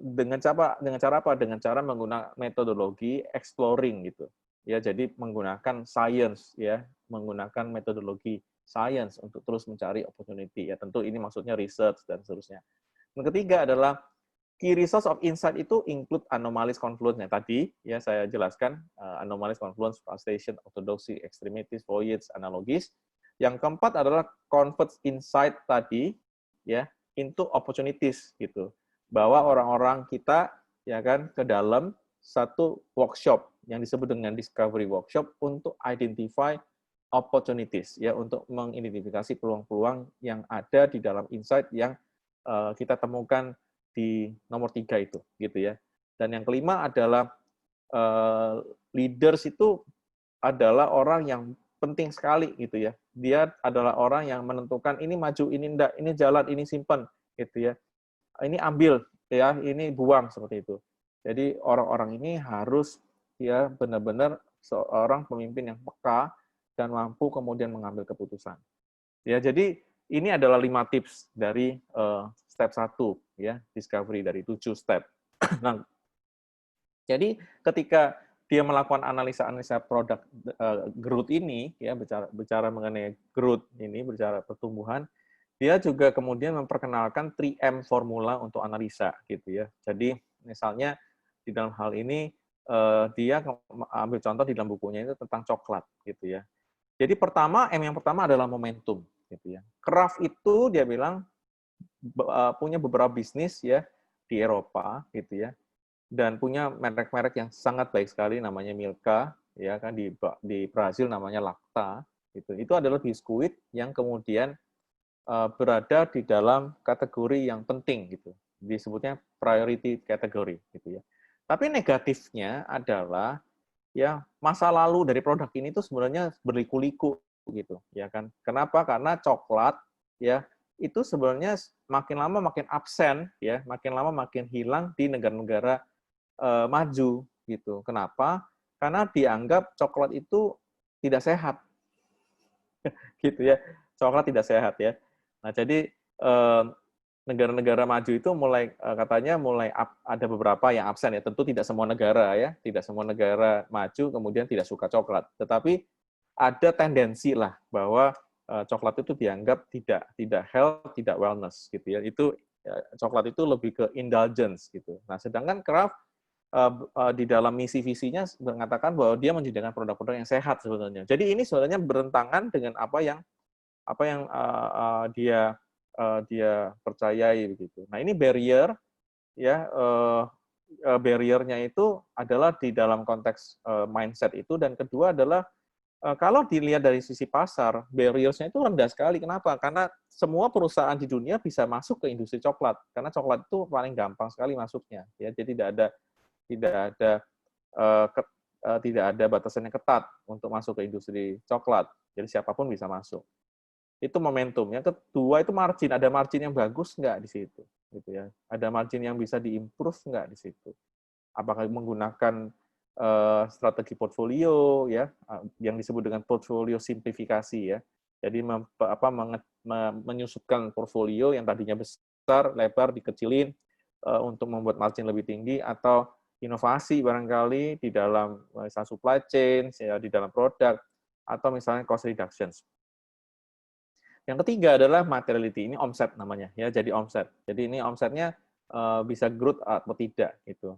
dengan cara apa? Dengan cara menggunakan metodologi exploring gitu. Ya, jadi menggunakan science ya, menggunakan metodologi science untuk terus mencari opportunity. Ya, tentu ini maksudnya research dan seterusnya. Yang ketiga adalah key resource of insight itu include anomalies confluence. Tadi ya saya jelaskan anomalies confluence, frustration, orthodoxy, extremities, voids, analogies. Yang keempat adalah convert insight tadi ya into opportunities gitu. Bawa orang-orang kita ya kan ke dalam satu workshop yang disebut dengan discovery workshop untuk identify opportunities ya, untuk mengidentifikasi peluang-peluang yang ada di dalam insight yang kita temukan di nomor 3 itu gitu ya. Dan yang kelima adalah leaders itu adalah orang yang penting sekali gitu ya. Dia adalah orang yang menentukan ini maju, ini enggak, ini jalan, ini simpan gitu ya. Ini ambil ya, ini buang seperti itu. Jadi orang-orang ini harus ya benar-benar seorang pemimpin yang peka dan mampu kemudian mengambil keputusan. Ya, jadi ini adalah 5 tips dari step 1 ya, discovery dari 7 step. Nah, jadi ketika dia melakukan analisa-analisa produk growth ini ya, bicara mengenai growth ini, bicara pertumbuhan, dia juga kemudian memperkenalkan 3M formula untuk analisa gitu ya. Jadi misalnya di dalam hal ini dia ambil contoh di dalam bukunya itu tentang coklat gitu ya. Jadi yang pertama adalah momentum gitu ya. Kraft itu dia bilang punya beberapa bisnis ya di Eropa gitu ya, dan punya merek-merek yang sangat baik sekali namanya Milka ya kan, di Brazil namanya Lacta gitu. Itu adalah biskuit yang kemudian berada di dalam kategori yang penting gitu. Disebutnya priority category gitu ya. Tapi negatifnya adalah ya masa lalu dari produk ini tuh sebenarnya berliku-liku gitu ya kan. Kenapa? Karena coklat ya itu sebenarnya makin lama makin absen ya, makin lama makin hilang di negara-negara maju gitu. Kenapa? Karena dianggap coklat itu tidak sehat gitu ya. Coklat tidak sehat ya. Nah, jadi negara-negara maju itu mulai katanya ada beberapa yang absen ya. Tentu tidak semua negara ya, tidak semua negara maju kemudian tidak suka coklat. Tetapi ada tendensi lah bahwa coklat itu dianggap tidak health, tidak wellness gitu ya. Itu coklat itu lebih ke indulgence gitu. Nah, sedangkan Kraft di dalam misi visinya mengatakan bahwa dia menyediakan produk-produk yang sehat sebenarnya. Jadi ini sebenarnya bertentangan dengan apa yang dia percayai begitu. Nah, ini barrier ya, barrier-nya itu adalah di dalam konteks mindset itu, dan kedua adalah kalau dilihat dari sisi pasar, barriers-nya itu rendah sekali. Kenapa? Karena semua perusahaan di dunia bisa masuk ke industri coklat, karena coklat itu paling gampang sekali masuknya ya. Jadi tidak ada tidak ada batasan yang ketat untuk masuk ke industri coklat. Jadi siapapun bisa masuk. Itu momentum. Yang kedua itu margin. Ada margin yang bagus nggak di situ? Gitu ya. Ada margin yang bisa diimprove nggak di situ? Apakah menggunakan strategi portfolio ya, yang disebut dengan portfolio simplifikasi ya. Jadi menyusupkan portfolio yang tadinya besar, lebar, dikecilin untuk membuat margin lebih tinggi, atau inovasi barangkali di dalam misalnya supply chain, ya, di dalam produk, atau misalnya cost reductions. Yang ketiga adalah materiality, ini omset namanya ya, jadi omset. Jadi ini omsetnya bisa growth atau tidak gitu.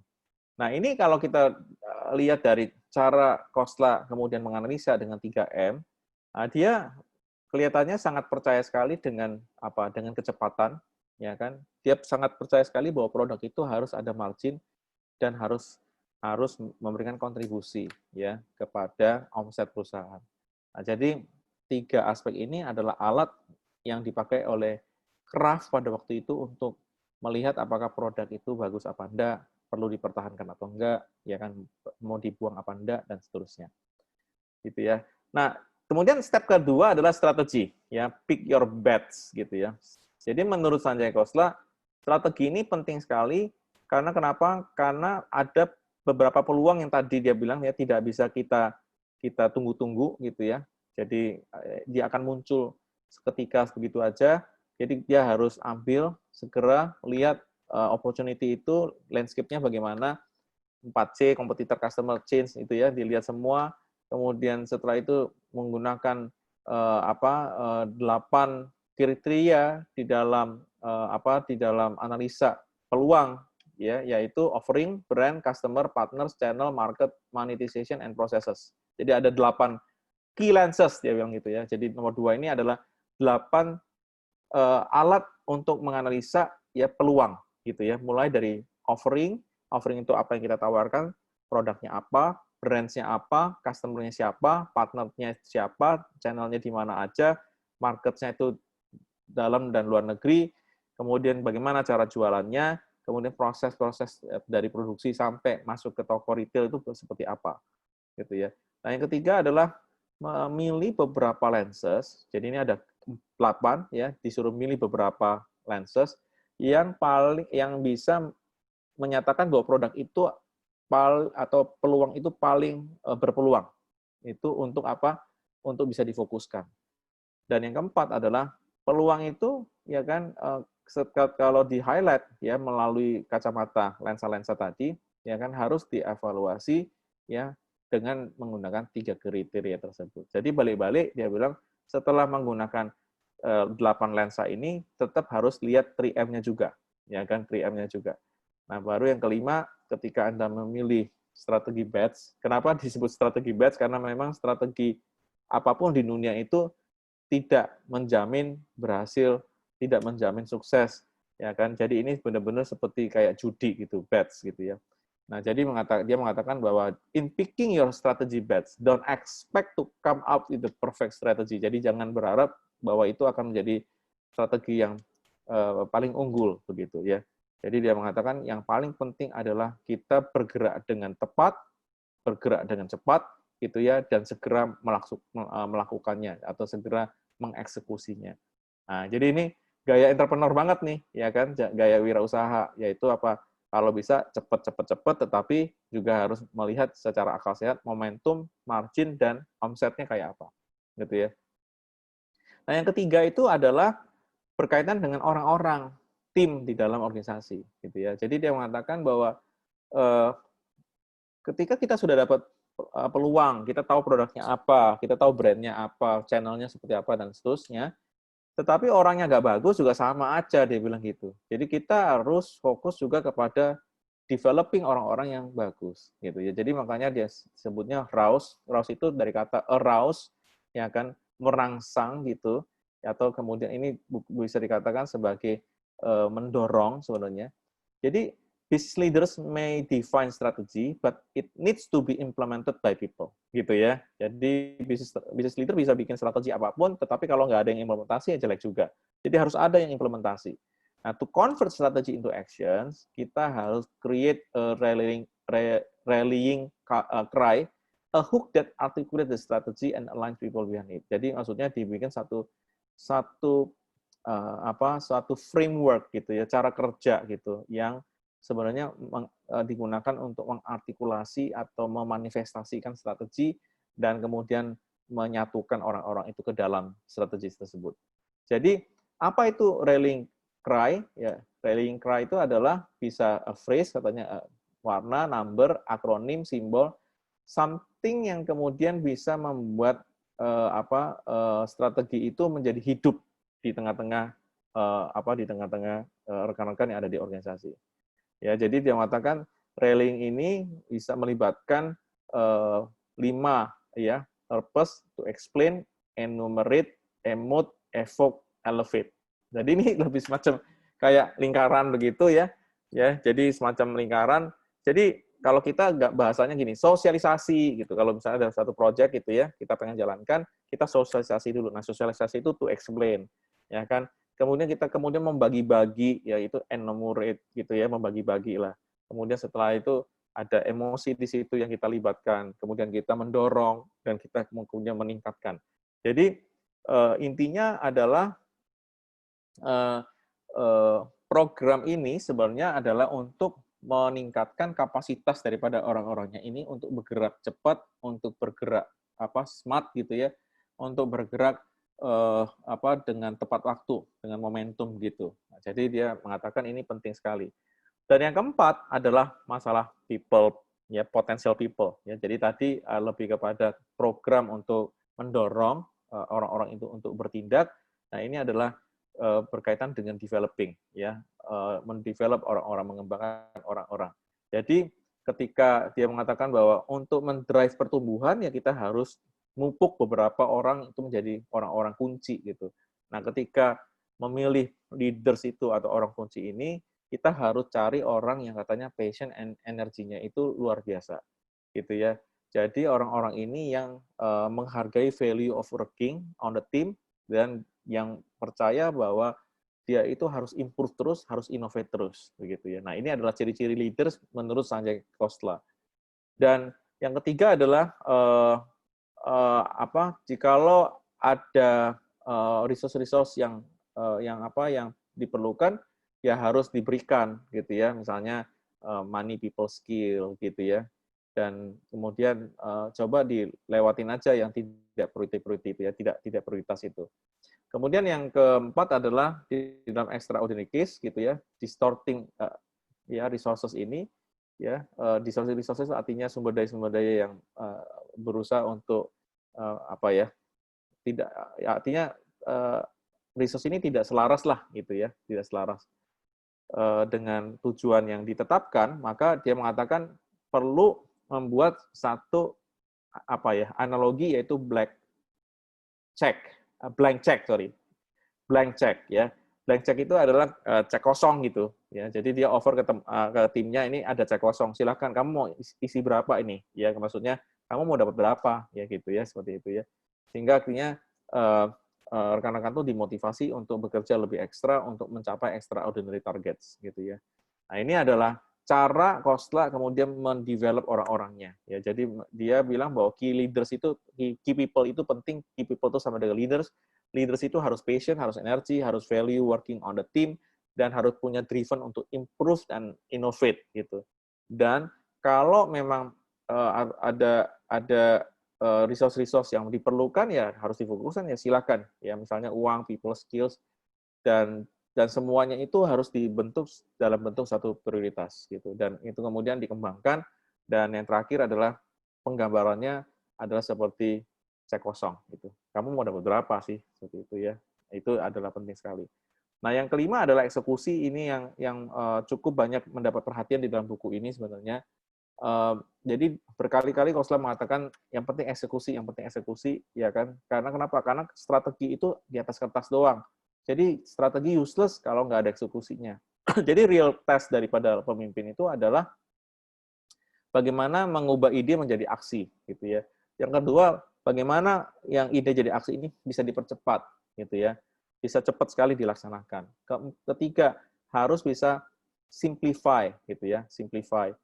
Nah, ini kalau kita lihat dari cara Khosla kemudian menganalisa dengan 3M, dia kelihatannya sangat percaya sekali dengan dengan kecepatan, ya kan? Dia sangat percaya sekali bahwa produk itu harus ada margin dan harus harus memberikan kontribusi ya kepada omset perusahaan. Nah, jadi 3 aspek ini adalah alat yang dipakai oleh Kraft pada waktu itu untuk melihat apakah produk itu bagus apa enggak, perlu dipertahankan atau enggak, ya kan, mau dibuang apa enggak, dan seterusnya. Gitu ya. Nah, kemudian step kedua adalah strategi, ya, pick your bets gitu ya. Jadi menurut Sanjay Khosla, strategi ini penting sekali karena kenapa? Karena ada beberapa peluang yang tadi dia bilang ya tidak bisa kita tunggu-tunggu gitu ya. Jadi dia akan muncul seketika begitu aja. Jadi dia harus ambil segera lihat opportunity itu landscape-nya bagaimana, 4C, competitor customer change itu ya, dilihat semua. Kemudian setelah itu menggunakan 8 kriteria di dalam di dalam analisa peluang ya, yaitu offering, brand, customer, partners, channel, market, monetization, and processes. Jadi ada 8 key lenses dia bilang gitu ya. Jadi nomor 2 ini adalah 8 alat untuk menganalisa ya peluang gitu ya. Mulai dari offering itu apa yang kita tawarkan, produknya apa, brands-nya apa, customer-nya siapa, partner-nya siapa, channel-nya di mana aja, market-nya itu dalam dan luar negeri, kemudian bagaimana cara jualannya, kemudian proses-proses dari produksi sampai masuk ke toko retail itu seperti apa, gitu ya. Nah, yang ketiga adalah memilih beberapa lenses. Jadi ini ada 8 ya, disuruh milih beberapa lenses yang bisa menyatakan bahwa produk itu atau peluang itu paling berpeluang. Itu untuk apa? Untuk bisa difokuskan. Dan yang keempat adalah peluang itu ya kan kalau di highlight ya melalui kacamata lensa-lensa tadi ya kan harus dievaluasi ya dengan menggunakan 3 kriteria tersebut. Jadi balik-balik dia bilang setelah menggunakan 8 lensa ini tetap harus lihat 3M-nya juga, ya kan 3M-nya juga. Nah, baru yang kelima ketika Anda memilih strategi bets. Kenapa disebut strategi bets? Karena memang strategi apapun di dunia itu tidak menjamin berhasil, tidak menjamin sukses, ya kan? Jadi ini benar-benar seperti kayak judi gitu, bets gitu ya. Nah, jadi dia mengatakan bahwa in picking your strategy bets, don't expect to come out with the perfect strategy. Jadi jangan berharap bahwa itu akan menjadi strategi yang paling unggul begitu ya. Jadi dia mengatakan yang paling penting adalah kita bergerak dengan tepat, bergerak dengan cepat gitu ya, dan segera melakukannya atau segera mengeksekusinya. Nah, jadi ini gaya entrepreneur banget nih, ya kan, gaya wirausaha, yaitu apa? Kalau bisa cepat, tetapi juga harus melihat secara akal sehat momentum, margin, dan omsetnya kayak apa, gitu ya. Nah, yang ketiga itu adalah berkaitan dengan orang-orang, tim di dalam organisasi, gitu ya. Jadi dia mengatakan bahwa ketika kita sudah dapat peluang, kita tahu produknya apa, kita tahu brandnya apa, channelnya seperti apa, dan seterusnya, tetapi orangnya nggak bagus juga sama aja, dia bilang gitu. Jadi kita harus fokus juga kepada developing orang-orang yang bagus, gitu ya. Jadi makanya dia sebutnya rouse. Rouse itu dari kata arouse, ya kan, merangsang gitu, atau kemudian ini bisa dikatakan sebagai mendorong sebenarnya. Jadi business leaders may define strategy, but it needs to be implemented by people, gitu ya. Jadi business leader bisa bikin strategi apapun, tetapi kalau nggak ada yang implementasi ya jelek juga. Jadi harus ada yang implementasi. Nah, to convert strategy into actions, kita harus create a rallying cry, a hook that articulate the strategy and align people behind it. Jadi maksudnya dibikin satu framework gitu ya, cara kerja gitu yang sebenarnya digunakan untuk mengartikulasi atau memanifestasikan strategi dan kemudian menyatukan orang-orang itu ke dalam strategi tersebut. Jadi apa itu rallying cry? Ya, rallying cry itu adalah bisa a phrase katanya warna, number, akronim, simbol, something yang kemudian bisa membuat strategi itu menjadi hidup di tengah-tengah rekan-rekan yang ada di organisasi. Ya, jadi dia mengatakan rallying ini bisa melibatkan 5 ya, purpose, to explain, enumerate, emote, evoke, elevate. Jadi ini lebih semacam kayak lingkaran begitu ya. Ya, jadi semacam lingkaran. Jadi kalau kita nggak bahasanya gini, sosialisasi gitu. Kalau misalnya ada satu project gitu ya, kita pengen jalankan, kita sosialisasi dulu. Nah, sosialisasi itu to explain, ya kan. Kemudian kita membagi-bagi, yaitu enumerate gitu ya, membagi-bagi lah. Kemudian setelah itu ada emosi di situ yang kita libatkan. Kemudian kita mendorong dan kita kemudian meningkatkan. Jadi intinya adalah program ini sebenarnya adalah untuk meningkatkan kapasitas daripada orang-orangnya ini untuk bergerak cepat, untuk bergerak smart gitu ya, untuk bergerak dengan tepat waktu, dengan momentum gitu. Nah, jadi dia mengatakan ini penting sekali. Dan yang keempat adalah masalah people, ya potential people. Ya, jadi tadi lebih kepada program untuk mendorong orang-orang itu untuk bertindak. Nah, ini adalah berkaitan dengan developing, ya, mendevelop orang-orang, mengembangkan orang-orang. Jadi ketika dia mengatakan bahwa untuk mendrive pertumbuhan ya kita harus mupuk beberapa orang itu menjadi orang-orang kunci gitu. Nah, ketika memilih leaders itu atau orang kunci ini, kita harus cari orang yang katanya passion and energinya itu luar biasa, gitu ya. Jadi orang-orang ini yang menghargai value of working on the team dan yang percaya bahwa dia itu harus improve terus, harus innovate terus, begitu ya. Nah, ini adalah ciri-ciri leaders menurut Sanjay Khosla. Dan yang ketiga adalah jikalau ada resource-resource yang diperlukan ya harus diberikan gitu ya, misalnya money people skill gitu ya, dan kemudian coba dilewatin aja yang tidak priority itu ya, tidak prioritas itu. Kemudian yang keempat adalah di dalam extraordinary case gitu ya, distorting resources ini ya, resources artinya sumber daya yang berusaha untuk tidak ya, artinya resource ini tidak selaras lah gitu ya, tidak selaras dengan tujuan yang ditetapkan, maka dia mengatakan perlu membuat satu analogi yaitu blank check ya. Blank check itu adalah cek kosong gitu ya. Jadi dia offer ke timnya, ini ada cek kosong. Silakan kamu mau isi berapa ini? Ya, maksudnya kamu mau dapat berapa ya gitu ya, seperti itu ya. Sehingga akhirnya rekan-rekan tuh dimotivasi untuk bekerja lebih ekstra untuk mencapai extraordinary targets gitu ya. Nah, ini adalah cara Khosla kemudian mendevelop orang-orangnya ya. Jadi dia bilang bahwa key leaders itu key people itu penting, key people itu sama dengan leaders. Leaders itu harus passion, harus energi, harus value working on the team, dan harus punya driven untuk improve dan innovate gitu. Dan kalau memang ada resource-resource yang diperlukan ya harus difokuskan ya silakan ya, misalnya uang, people skills, dan semuanya itu harus dibentuk dalam bentuk satu prioritas gitu, dan itu kemudian dikembangkan. Dan yang terakhir adalah penggambarannya adalah seperti cek kosong gitu. Kamu mau dapat berapa sih seperti itu ya. Itu adalah penting sekali. Nah, yang kelima adalah eksekusi. Ini yang cukup banyak mendapat perhatian di dalam buku ini sebenarnya. Jadi berkali-kali Khosla mengatakan yang penting eksekusi ya kan. Karena kenapa? Karena strategi itu di atas kertas doang. Jadi strategi useless kalau nggak ada eksekusinya. Jadi real test daripada pemimpin itu adalah bagaimana mengubah ide menjadi aksi gitu ya. Yang kedua, bagaimana yang ide jadi aksi ini bisa dipercepat gitu ya. Bisa cepat sekali dilaksanakan. Ketiga, harus bisa simplify gitu ya, simplify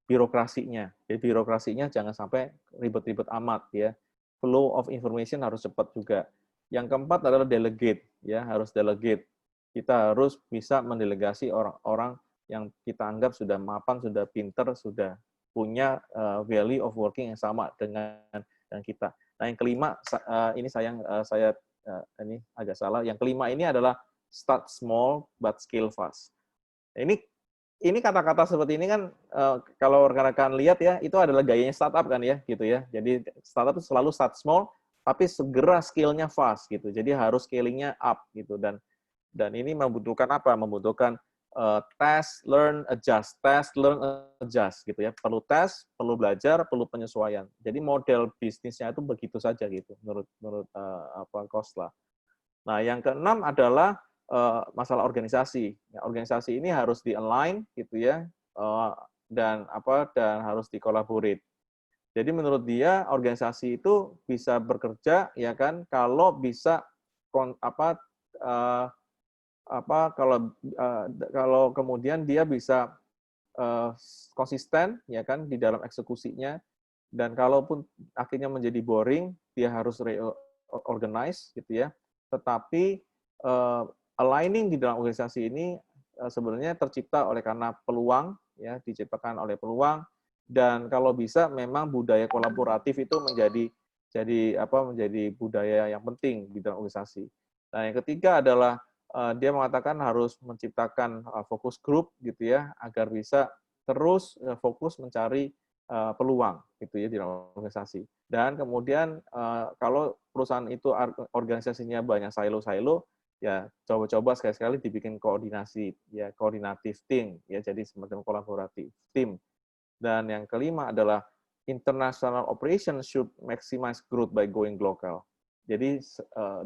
birokrasinya. Jadi birokrasinya jangan sampai ribet-ribet amat ya. Flow of information harus cepat juga. Yang keempat adalah delegate ya, harus delegate. Kita harus bisa mendelegasi orang-orang yang kita anggap sudah mapan, sudah pinter, sudah punya value of working yang sama dengan kita. Nah, yang kelima ini saya ini agak salah. Yang kelima ini adalah start small but scale fast. Ini kata-kata seperti ini kan kalau rekan-rekan lihat ya, itu adalah gayanya startup kan ya, gitu ya. Jadi startup itu selalu start small, tapi segera scale-nya fast gitu. Jadi harus scaling-nya up gitu. Dan ini membutuhkan apa? Membutuhkan test, learn, adjust gitu ya. Perlu tes, perlu belajar, perlu penyesuaian. Jadi model bisnisnya itu begitu saja gitu menurut Khosla. Nah, yang keenam adalah masalah organisasi. Ya, organisasi ini harus di-align gitu ya, dan harus dikolaborate. Jadi menurut dia organisasi itu bisa bekerja ya kan kalau bisa eh, kalau kemudian dia bisa eh, konsisten ya kan di dalam eksekusinya, dan kalaupun akhirnya menjadi boring, dia harus reorganize gitu ya. Tetapi aligning di dalam organisasi ini sebenarnya tercipta oleh karena peluang, ya, diciptakan oleh peluang, dan kalau bisa memang budaya kolaboratif itu menjadi budaya yang penting di dalam organisasi. Nah, yang ketiga adalah dia mengatakan harus menciptakan fokus group gitu ya, agar bisa terus fokus mencari peluang gitu ya di dalam organisasi. Dan kemudian kalau perusahaan itu organisasinya banyak silo-silo, ya coba-coba sekali-sekali dibikin koordinasi, ya koordinatif tim, ya jadi semacam kolaboratif tim. Dan yang kelima adalah international operation should maximize growth by going global. Jadi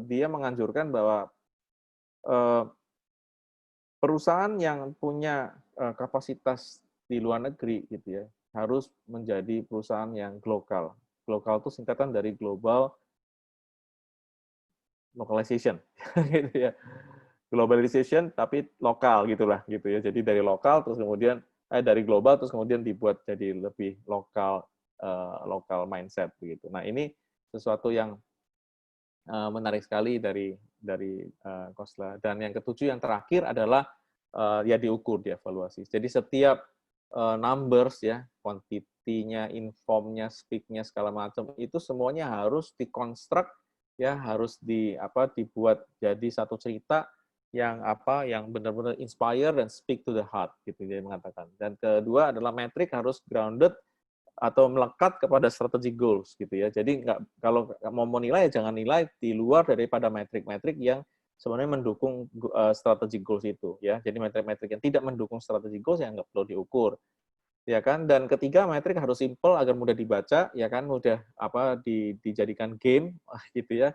dia menganjurkan bahwa perusahaan yang punya kapasitas di luar negeri gitu ya harus menjadi perusahaan yang global. Global itu singkatan dari global localization, gitu ya. Globalization tapi lokal gitulah gitu ya. Jadi dari lokal terus kemudian dari global terus kemudian dibuat jadi lebih lokal, lokal mindset begitu. Nah ini sesuatu yang menarik sekali dari Khosla. Dan yang ketujuh yang terakhir adalah ya diukur, dievaluasi. Jadi setiap numbers ya, quantity-nya, inform-nya, speak-nya segala macam itu semuanya harus dikonstruk ya, harus dibuat jadi satu cerita yang benar-benar inspire dan speak to the heart gitu dia mengatakan. Dan kedua adalah metrik harus grounded atau melekat kepada strategi goals gitu ya. Jadi kalau mau menilai ya jangan nilai di luar daripada metrik-metrik yang sebenarnya mendukung strategi goals itu ya. Jadi metrik-metrik yang tidak mendukung strategi goals yang nggak perlu diukur. Ya kan? Dan ketiga, metrik harus simple agar mudah dibaca ya kan, mudah dijadikan game gitu ya.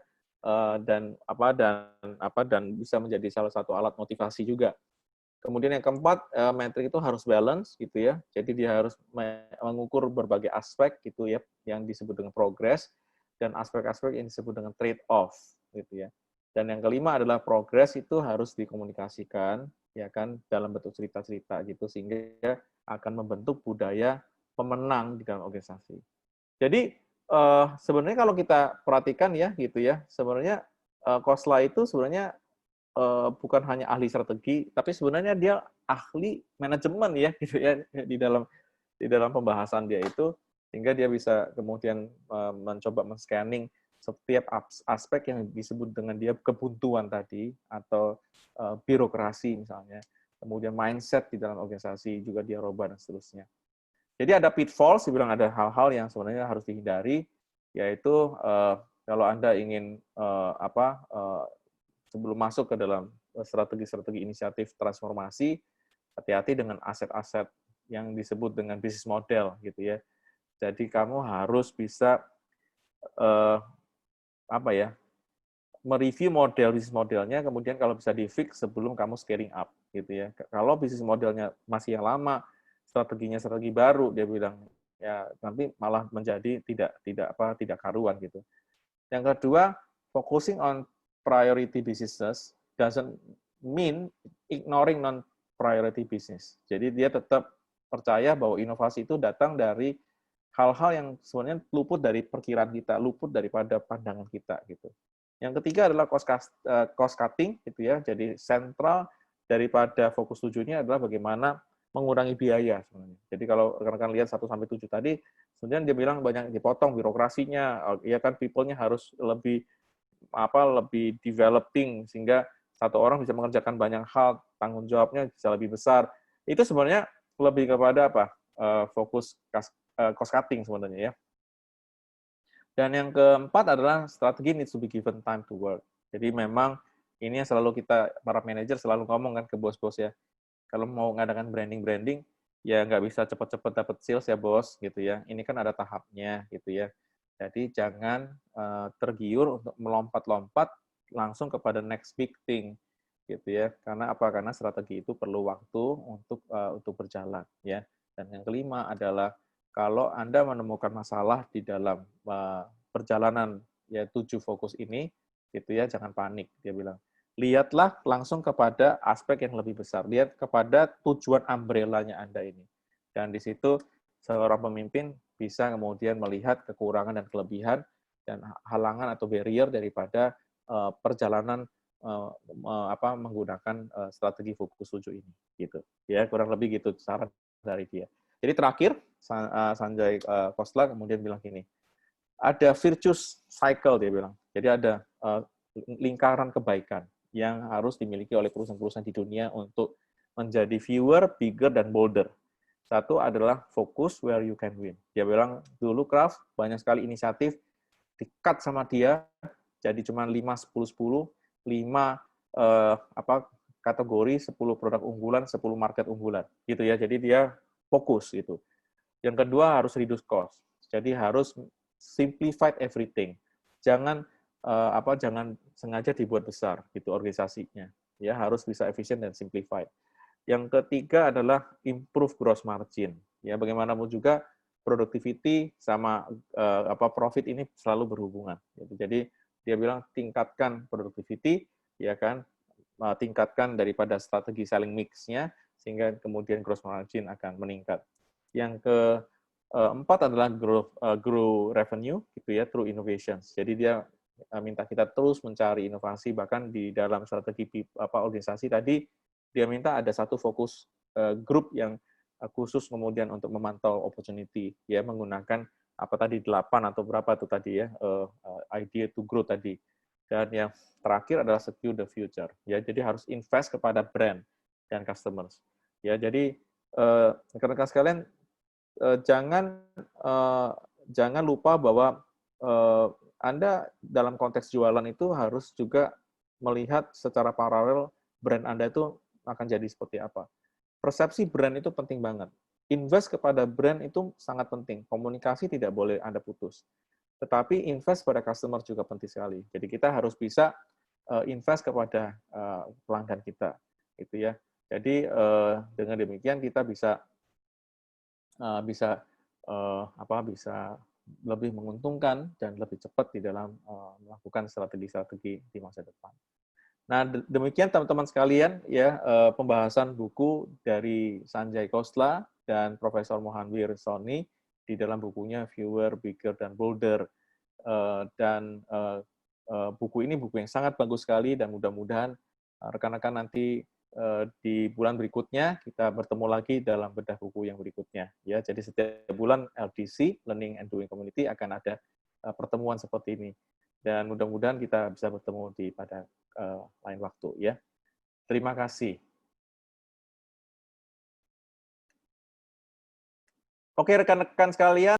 Dan bisa menjadi salah satu alat motivasi juga. Kemudian yang keempat, metrik itu harus balance gitu ya. Jadi dia harus mengukur berbagai aspek gitu ya, yang disebut dengan progress dan aspek-aspek yang disebut dengan trade off gitu ya. Dan yang kelima adalah progress itu harus dikomunikasikan ya kan dalam bentuk cerita-cerita gitu sehingga akan membentuk budaya pemenang di dalam organisasi. Jadi sebenarnya kalau kita perhatikan ya gitu ya, sebenarnya Khosla itu sebenarnya bukan hanya ahli strategi, tapi sebenarnya dia ahli manajemen ya gitu ya di dalam pembahasan dia itu, sehingga dia bisa kemudian mencoba men-scanning setiap aspek yang disebut dengan dia kebuntuan tadi atau birokrasi misalnya, kemudian mindset di dalam organisasi juga dia rubah dan seterusnya. Jadi ada pitfalls, dia bilang ada hal-hal yang sebenarnya harus dihindari, yaitu kalau Anda ingin sebelum masuk ke dalam strategi-strategi inisiatif transformasi, hati-hati dengan aset-aset yang disebut dengan bisnis model gitu ya. Jadi kamu harus bisa mereview model bisnis modelnya, kemudian kalau bisa di-fix sebelum kamu scaling up gitu ya. Kalau bisnis modelnya masih yang lama, strateginya strategi baru, dia bilang ya nanti malah menjadi tidak karuan gitu. Yang kedua, focusing on priority businesses doesn't mean ignoring non-priority business. Jadi dia tetap percaya bahwa inovasi itu datang dari hal-hal yang sebenarnya luput dari perkiraan kita, luput daripada pandangan kita gitu. Yang ketiga adalah cost cutting gitu ya. Jadi sentral daripada fokus 7-nya adalah bagaimana mengurangi biaya sebenarnya. Jadi kalau rekan-rekan lihat 1 sampai 7 tadi, sebenarnya dia bilang banyak dipotong birokrasinya, ya kan people-nya harus lebih developing sehingga satu orang bisa mengerjakan banyak hal, tanggung jawabnya bisa lebih besar. Itu sebenarnya lebih kepada fokus cost cutting sebenarnya ya. Dan yang keempat adalah strategi needs to be given time to work. Jadi memang ini yang selalu kita, para manajer selalu ngomong kan ke bos-bos ya, kalau mau ngadakan branding, ya nggak bisa cepat-cepat dapat sales ya bos, gitu ya. Ini kan ada tahapnya, gitu ya. Jadi jangan tergiur untuk melompat-lompat langsung kepada next big thing. gitu ya. Karena apa? Karena strategi itu perlu waktu untuk berjalan ya. Dan yang kelima adalah kalau Anda menemukan masalah di dalam perjalanan ya 7 fokus ini, gitu ya, jangan panik, dia bilang. Lihatlah langsung kepada aspek yang lebih besar. Lihat kepada tujuan umbrella-nya Anda ini. Dan di situ seorang pemimpin bisa kemudian melihat kekurangan dan kelebihan dan halangan atau barrier daripada perjalanan menggunakan strategi fokus 7 ini gitu. Ya, kurang lebih gitu saran dari dia. Jadi terakhir Sanjay Khosla kemudian bilang gini, ada virtuous cycle dia bilang. Jadi ada lingkaran kebaikan yang harus dimiliki oleh perusahaan-perusahaan di dunia untuk menjadi fewer, bigger, dan bolder. Satu adalah fokus where you can win. Dia bilang, dulu Kraft banyak sekali inisiatif, di-cut sama dia, jadi cuma 5, 10, 10, 5 kategori, 10 produk unggulan, 10 market unggulan. Gitu ya, jadi dia fokus gitu. Yang kedua harus reduce cost. Jadi harus simplify everything. Jangan jangan sengaja dibuat besar gitu organisasinya. Ya, harus bisa efisien dan simplified. Yang ketiga adalah improve gross margin. Ya, bagaimanapun juga productivity sama profit ini selalu berhubungan. Gitu. Jadi dia bilang tingkatkan productivity, ya kan, tingkatkan daripada strategi selling mix-nya sehingga kemudian gross margin akan meningkat. Yang keempat adalah grow revenue gitu ya through innovations. Jadi dia minta kita terus mencari inovasi, bahkan di dalam strategi organisasi tadi dia minta ada satu fokus grup yang khusus kemudian untuk memantau opportunity ya menggunakan apa tadi 8 atau berapa itu tadi ya idea to grow tadi. Dan yang terakhir adalah secure the future ya, jadi harus invest kepada brand dan customers ya. Jadi rekan-rekan sekalian, jangan lupa bahwa Anda dalam konteks jualan itu harus juga melihat secara paralel brand Anda itu akan jadi seperti apa. Persepsi brand itu penting banget. Invest kepada brand itu sangat penting. Komunikasi tidak boleh Anda putus. Tetapi invest pada customer juga penting sekali. Jadi kita harus bisa invest kepada pelanggan kita, gitu ya. Jadi dengan demikian kita bisa bisa lebih menguntungkan dan lebih cepat di dalam melakukan strategi-strategi di masa depan. Nah, demikian teman-teman sekalian ya pembahasan buku dari Sanjay Khosla dan Profesor Mohanwir Soni di dalam bukunya Fewer, Bigger, dan Bolder. Dan buku ini buku yang sangat bagus sekali dan mudah-mudahan rekan-rekan nanti di bulan berikutnya kita bertemu lagi dalam bedah buku yang berikutnya ya. Jadi setiap bulan LDC Learning and Doing Community akan ada pertemuan seperti ini dan mudah-mudahan kita bisa bertemu pada lain waktu ya. Terima kasih. Oke rekan-rekan sekalian.